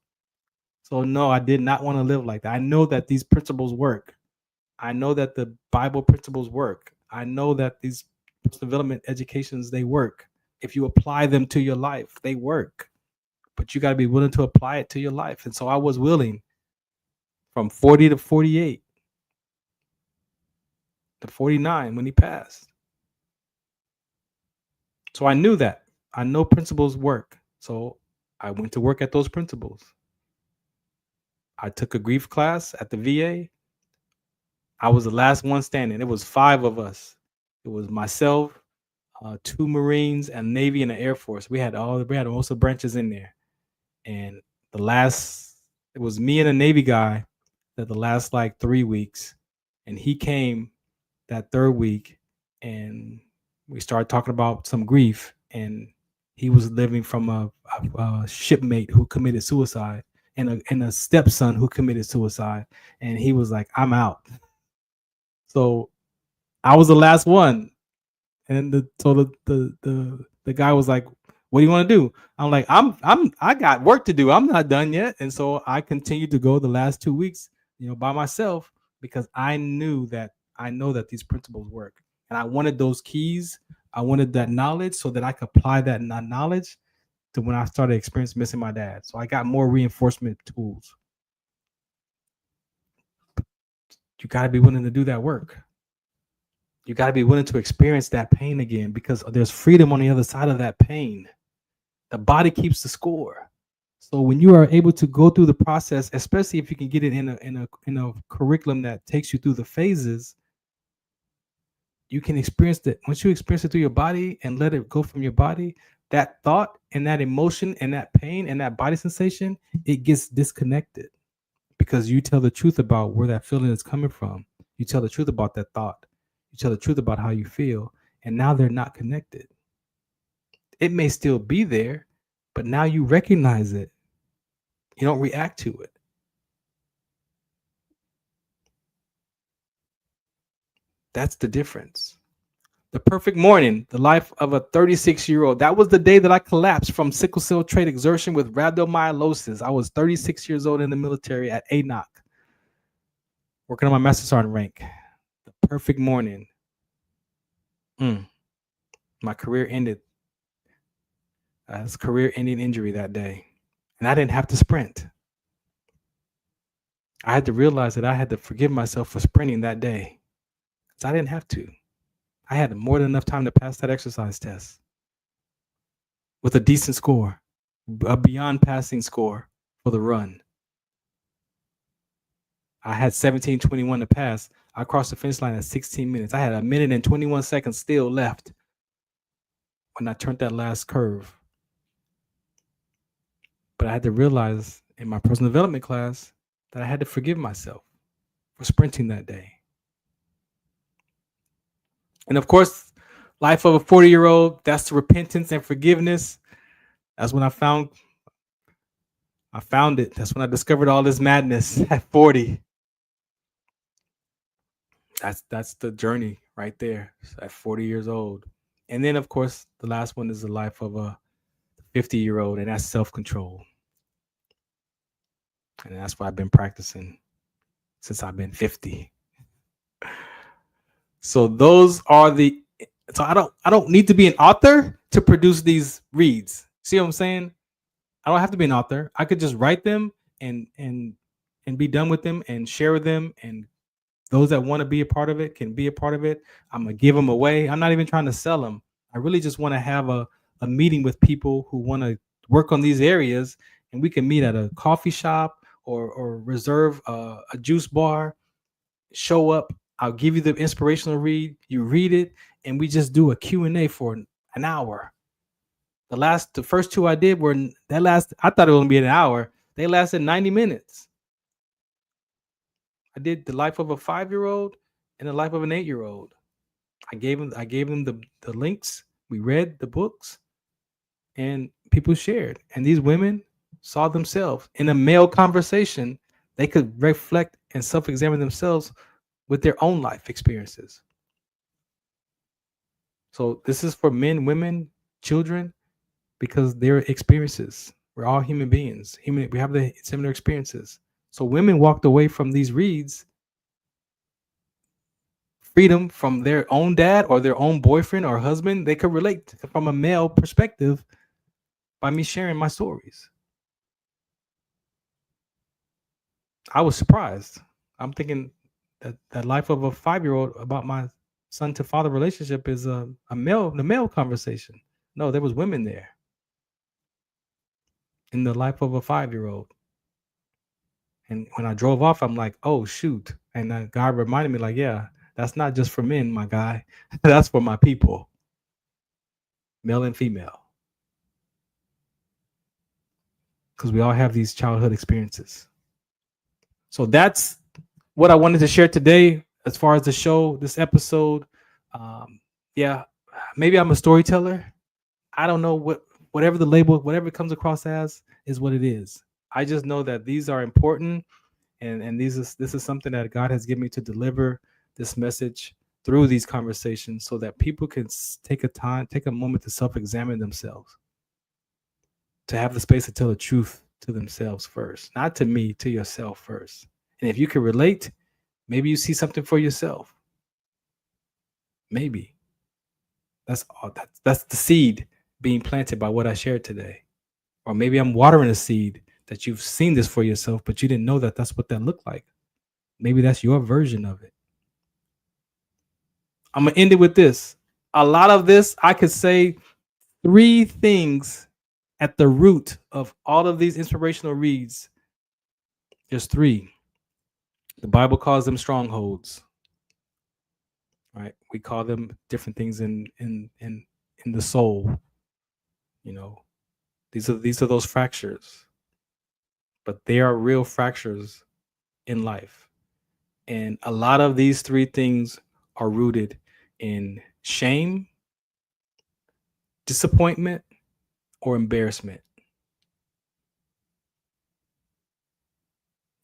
S5: So no, I did not want to live like that. I know that these principles work. I know that the Bible principles work. I know that these development educations, they work. If you apply them to your life, they work. But you got to be willing to apply it to your life. And so I was willing from 40 to 48 to 49 when he passed. So I knew that. I know principles work. So I went to work at those principles. I took a grief class at the VA. I was the last one standing. It was 5 of us. It was myself, 2 Marines, and Navy and the Air Force. We had most of the branches in there. And it was me and a Navy guy that the last 3 weeks. And he came that 3rd week and we started talking about some grief. And he was living from a shipmate who committed suicide and a stepson who committed suicide. And he was like, I'm out. So I was the last one. And the guy was like, what do you want to do? I'm like, I got work to do. I'm not done yet. And so I continued to go the last 2 weeks, by myself, because I know that these principles work. And I wanted those keys. I wanted that knowledge so that I could apply that knowledge to when I started experiencing missing my dad. So I got more reinforcement tools. You got to be willing to do that work. You got to be willing to experience that pain again, because there's freedom on the other side of that pain. The body keeps the score. So when you are able to go through the process, especially if you can get it in a curriculum that takes you through the phases, you can experience that. Once you experience it through your body and let it go from your body, that thought and that emotion and that pain and that body sensation, it gets disconnected, because you tell the truth about where that feeling is coming from. You tell the truth about that thought. You tell the truth about how you feel, and now they're not connected. It may still be there, but now you recognize it. You don't react to it. That's the difference. The perfect morning, the life of a 36-year-old. That was the day that I collapsed from sickle cell trait exertion with rhabdomyolysis. I was 36 years old in the military at ANOC, working on my Master Sergeant rank. The perfect morning. My career ended. It was a career-ending injury that day. And I didn't have to sprint. I had to realize that I had to forgive myself for sprinting that day. Because I didn't have to. I had more than enough time to pass that exercise test with a decent score, a beyond passing score for the run. I had 17:21 to pass. I crossed the finish line at 16 minutes. I had 1 minute and 21 seconds still left when I turned that last curve. But I had to realize in my personal development class that I had to forgive myself for sprinting that day. And of course, life of a 40-year-old, that's the repentance and forgiveness. That's when I found it. That's when I discovered all this madness at 40. That's the journey right there at 40 years old. And then, of course, the last one is the life of a 50-year-old, and that's self-control. And that's what I've been practicing since I've been 50. So those are so I don't need to be an author to produce these reads. See what I'm saying? I don't have to be an author. I could just write them and be done with them and share them, and those that want to be a part of it can be a part of it. I'm gonna give them away. I'm not even trying to sell them. I really just want to have a meeting with people who want to work on these areas, and we can meet at a coffee shop or reserve a juice bar. Show up. I'll give you the inspirational read. You read it, and we just do a Q&A for an hour. The first two I did I thought it was gonna be an hour. They lasted 90 minutes. I did the life of a 5-year-old and the life of an 8-year-old. I gave them the links. We read the books, and people shared. And these women saw themselves in a male conversation. They could reflect and self-examine themselves with their own life experiences. So this is for men, women, children, because their experiences. We're all human beings. We have the similar experiences. So women walked away from these reads, freedom from their own dad or their own boyfriend or husband. They could relate from a male perspective by me sharing my stories. I was surprised. I'm thinking that life of a 5-year-old about my son to father relationship is the male conversation. No, there was women there in the life of a 5-year-old. And when I drove off, I'm like, oh, shoot. And God reminded me, like, yeah, that's not just for men, my guy. That's for my people, male and female. Because we all have these childhood experiences. So that's what I wanted to share today as far as the show, this episode. Yeah, maybe I'm a storyteller. I don't know what whatever the label, whatever it comes across as, is what it is. I just know that these are important, and this is something that God has given me to deliver this message through these conversations, so that people can take a moment to self-examine themselves, to have the space to tell the truth to themselves first, not to me, to yourself first. And if you can relate, maybe you see something for yourself. Maybe that's all. That's the seed being planted by what I shared today. Or maybe I'm watering a seed that you've seen this for yourself, but you didn't know that that's what that looked like. Maybe that's your version of it. I'm going to end it with this. A lot of this, I could say 3 things at the root of all of these inspirational reads. There's 3. The Bible calls them strongholds. Right? We call them different things in the soul. You know, these are those fractures. But they are real fractures in life. And a lot of these 3 things are rooted in shame, disappointment, or embarrassment.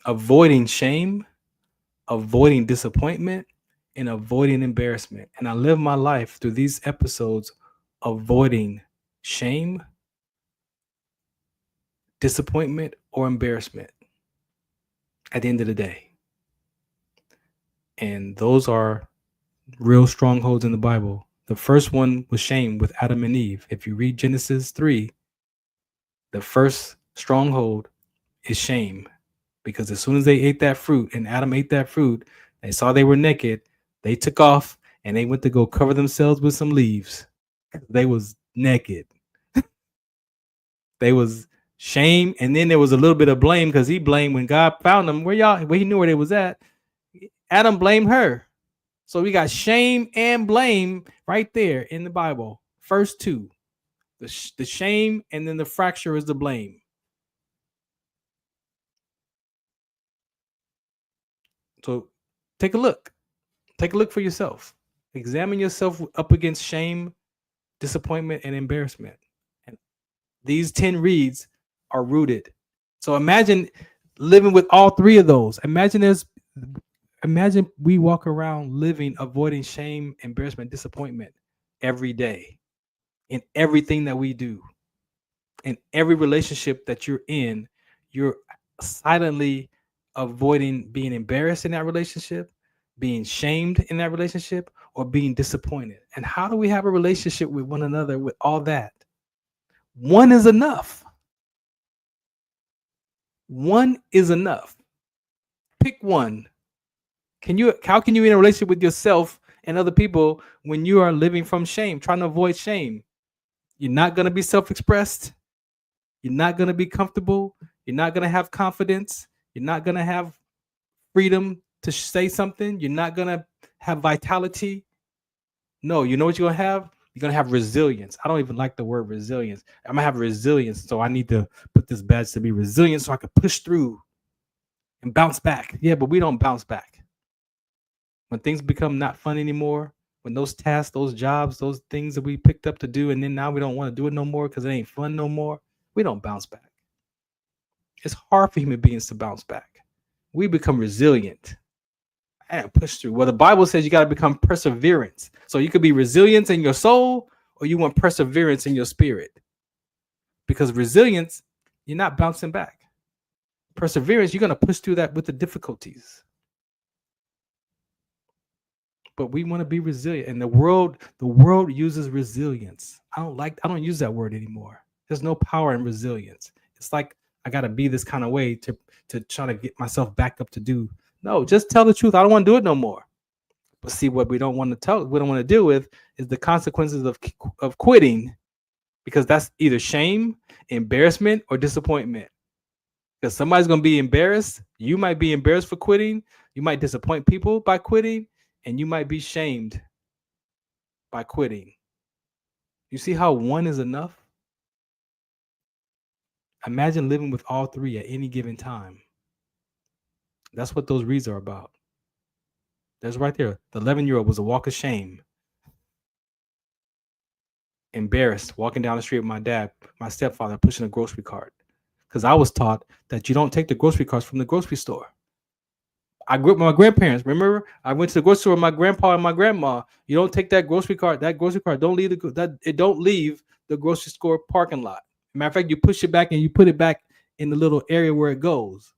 S5: Avoiding shame, avoiding disappointment, and avoiding embarrassment. And I live my life through these episodes avoiding shame, disappointment, or embarrassment at the end of the day. And those are real strongholds in the Bible. The first one was shame with Adam and Eve. If you read Genesis 3, the first stronghold is shame. Because as soon as they ate that fruit and Adam ate that fruit, they saw they were naked, they took off and they went to go cover themselves with some leaves. They was naked. They was shame, and then there was a little bit of blame because he blamed when God found them. Where he knew where they was at. Adam blamed her. So we got shame and blame right there in the Bible. First 2, the shame, and then the fracture is the blame. So take a look. Take a look for yourself. Examine yourself up against shame, disappointment, and embarrassment. And these 10 reads are rooted. So imagine living with all 3 of those. Imagine we walk around living, avoiding shame, embarrassment, disappointment every day in everything that we do. In every relationship that you're in, you're silently avoiding being embarrassed in that relationship, being shamed in that relationship, or being disappointed. And how do we have a relationship with one another with all that? One is enough. One is enough. Pick one. How can you be in a relationship with yourself and other people when you are living from shame, trying to avoid shame? You're not going to be self-expressed. You're not going to be comfortable. You're not going to have confidence. You're not going to have freedom to say something. You're not going to have vitality. No, you know what you're going to have? You're going to have resilience. I don't even like the word resilience. I'm going to have resilience. So I need to put this badge to be resilient so I can push through and bounce back. Yeah, but we don't bounce back. When things become not fun anymore, when those tasks, those jobs, those things that we picked up to do, and then now we don't want to do it no more because it ain't fun no more, we don't bounce back. It's hard for human beings to bounce back. We become resilient and push through. Well, the Bible says you got to become perseverance. So you could be resilience in your soul, or you want perseverance in your spirit. Because resilience, you're not bouncing back. Perseverance, you're going to push through that with the difficulties. But we want to be resilient. And the world uses resilience. I don't use that word anymore. There's no power in resilience. It's like I got to be this kind of way to try to get myself back up to do. No, just tell the truth. I don't want to do it no more. But see, what we don't want to deal with is the consequences of quitting, because that's either shame, embarrassment, or disappointment. Because somebody's going to be embarrassed. You might be embarrassed for quitting. You might disappoint people by quitting, and you might be shamed by quitting. You see how one is enough? Imagine living with all 3 at any given time. That's what those reads are about. There's right there. The 11-year-old was a walk of shame. embarrassed walking down the street with my dad, my stepfather, pushing a grocery cart. Because I was taught that you don't take the grocery carts from the grocery store. I grew up with my grandparents. Remember, I went to the grocery store with my grandpa and my grandma. You don't take that grocery cart. That grocery cart don't leave don't leave the grocery store parking lot. Matter of fact, you push it back and you put it back in the little area where it goes.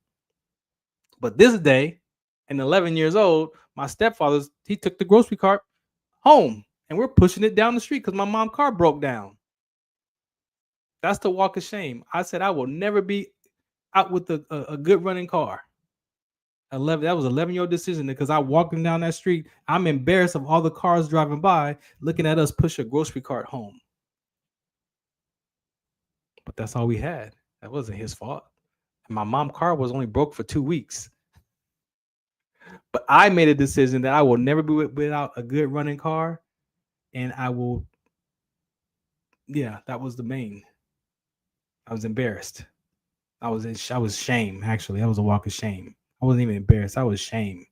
S5: But this day, and 11 years old, my stepfather's he took the grocery cart home, and we're pushing it down the street because my mom's car broke down. That's the walk of shame. I said I will never be out with a good running car. 11. That was 11-year-old decision because I walking down that street. I'm embarrassed of all the cars driving by, looking at us push a grocery cart home. But that's all we had. That wasn't his fault. And my mom's car was only broke for 2 weeks. But I made a decision that I will never be without a good running car, and I will. Yeah, that was the main. I was embarrassed. I was shame. Actually, that was a walk of shame. I wasn't even embarrassed. I was shame.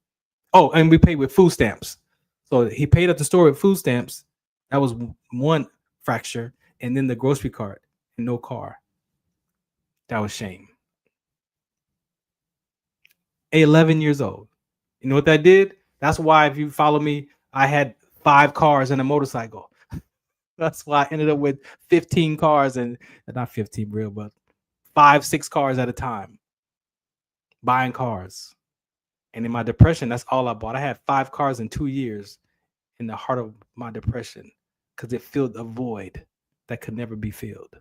S5: Oh, and we paid with food stamps. So he paid at the store with food stamps. That was one fracture. And then the grocery cart and no car. That was shame. 11 years old. You know what that did? That's why if you follow me, I had 5 cars and a motorcycle. That's why I ended up with 15 cars and not 15 real, but 5, 6 cars at a time. Buying cars. And in my depression, that's all I bought. I had 5 cars in 2 years in the heart of my depression because it filled a void that could never be filled.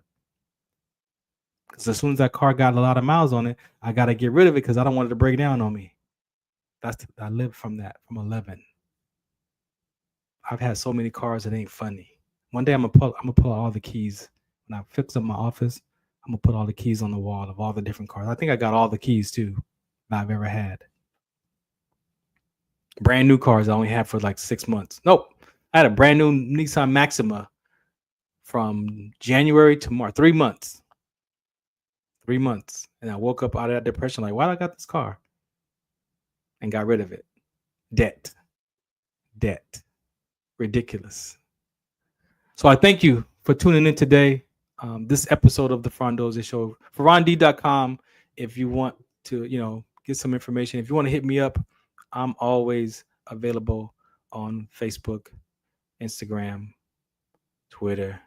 S5: Because as soon as that car got a lot of miles on it, I got to get rid of it because I don't want it to break down on me. I lived from that, from 11. I've had so many cars that ain't funny. One day I'm gonna pull out all the keys. When I fix up my office, I'm gonna put all the keys on the wall of all the different cars. I think I got all the keys too that I've ever had. Brand new cars I only had for like 6 months. Nope. I had a brand new Nissan Maxima from January to March. 3 months. 3 months. And I woke up out of that depression like, why did I got this car? And got rid of it. Debt. Ridiculous. So I thank you for tuning in today. This episode of the Farron Dozier Show. FarronD.com if you want to, get some information. If you want to hit me up, I'm always available on Facebook, Instagram, Twitter,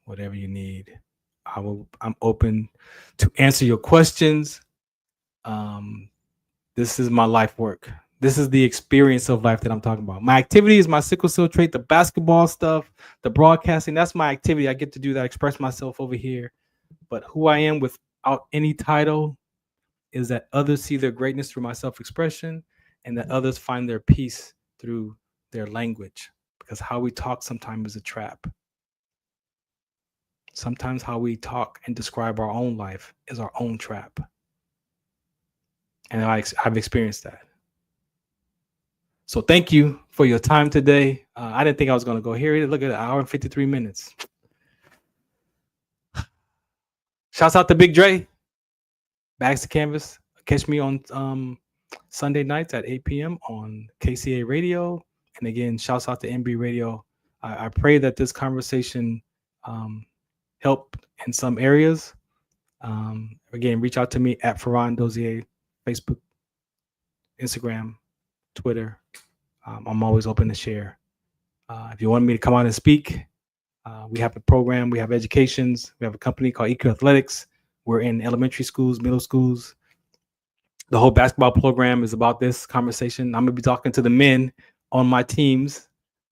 S5: whatever you need. I'm open to answer your questions. This is my life work. This is the experience of life that I'm talking about. My activity is my sickle cell trait, the basketball stuff, the broadcasting. That's my activity. I get to do that, express myself over here. But who I am without any title is that others see their greatness through my self-expression and that others find their peace through their language. Because how we talk sometimes is a trap. Sometimes how we talk and describe our own life is our own trap. And I've experienced that. So thank you for your time today. I didn't think I was going to go here. Look at an hour and 53 minutes. Shouts out to Big Dre. Bags to Canvas. Catch me on Sunday nights at 8 p.m. on KCA Radio. And again, shouts out to MB Radio. I pray that this conversation helped in some areas. Again, reach out to me at Farron Dozier, Facebook, Instagram, Twitter. I'm always open to share. If you want me to come out and speak, we have a program, we have educations, we have a company called EQ Athletics. We're in elementary schools, middle schools. The whole basketball program is about this conversation. I'm gonna be talking to the men on my teams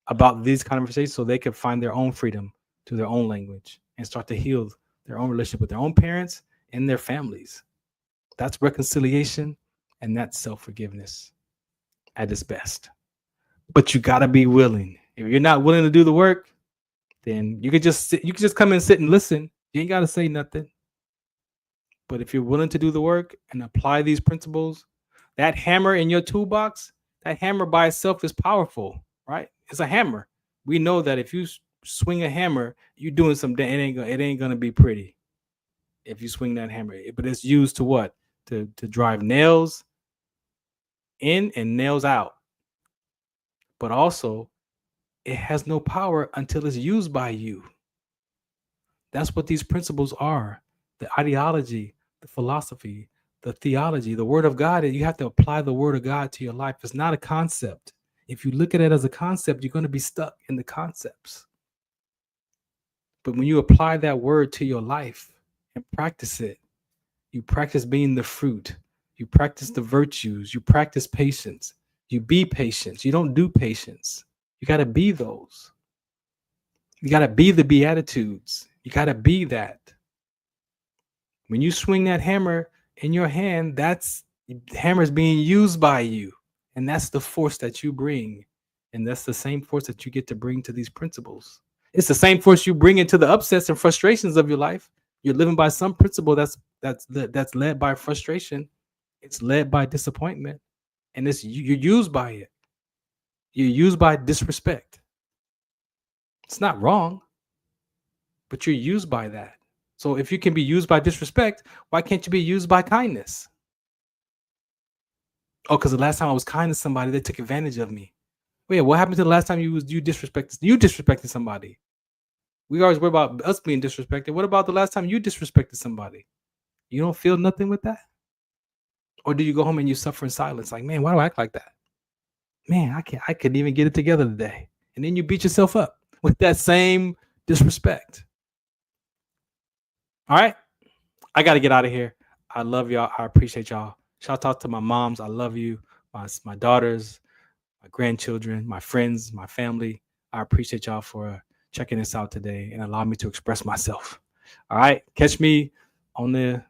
S5: about these conversations so they can find their own freedom to their own language and start to heal their own relationship with their own parents and their families. That's reconciliation and that's self-forgiveness at its best. But you gotta be willing. If you're not willing to do the work, then you could just sit, you could just come and sit and listen. You ain't gotta say nothing. But if you're willing to do the work and apply these principles, that hammer in your toolbox, that hammer by itself is powerful, right? It's a hammer. We know that if you swing a hammer, you're doing something. It ain't gonna be pretty if you swing that hammer. But it's used to what? To drive nails in and nails out. But also it has no power until it's used by you. That's what these principles are. The ideology, the philosophy, the theology, the word of God. You have to apply the word of God to your life. It's not a concept. If you look at it as a concept, you're going to be stuck in the concepts. But when you apply that word to your life and practice it, you practice being the fruit. You practice the virtues. You practice patience. You be patient. You don't do patience. You got to be those. You got to be the Beatitudes. You got to be that. When you swing that hammer in your hand, that's the hammer's being used by you. And that's the force that you bring. And that's the same force that you get to bring to these principles. It's the same force you bring into the upsets and frustrations of your life. You're living by some principle that's led by frustration. It's led by disappointment. And you're used by it. You're used by disrespect. It's not wrong, but you're used by that. So if you can be used by disrespect, why can't you be used by kindness? Oh, because the last time I was kind to somebody, they took advantage of me. Wait, what happened to the last time you disrespected somebody? We always worry about us being disrespected. What about the last time you disrespected somebody? You don't feel nothing with that? Or do you go home and you suffer in silence? Like, man, why do I act like that? Man, I couldn't even get it together today. And then you beat yourself up with that same disrespect. All right. I got to get out of here. I love y'all. I appreciate y'all. Shout out to my moms. I love you. My daughters, my grandchildren, my friends, my family. I appreciate y'all for checking this out today and allow me to express myself. All right. Catch me on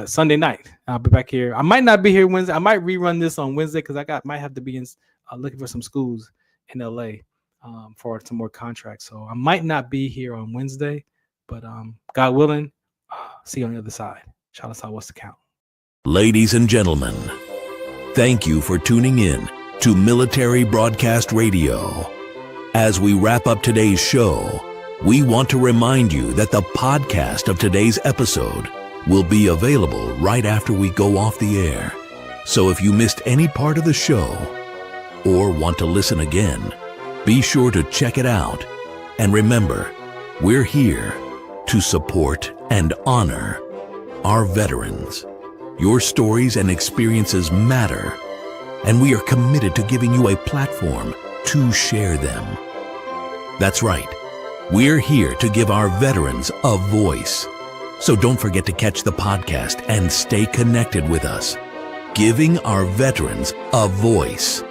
S5: Sunday night. I'll be back here. I might not be here Wednesday. I might rerun this on Wednesday because might have to be looking for some schools in LA for some more contracts. So I might not be here on Wednesday, but God willing, see you on the other side. Shout out, what's the count?
S4: Ladies and gentlemen, thank you for tuning in to Military Broadcast Radio. As we wrap up today's show, we want to remind you that the podcast of today's episode will be available right after we go off the air. So if you missed any part of the show or want to listen again, be sure to check it out. And remember, we're here to support and honor our veterans. Your stories and experiences matter, and we are committed to giving you a platform to share them. That's right. We're here to give our veterans a voice. So don't forget to catch the podcast and stay connected with us. Giving our veterans a voice.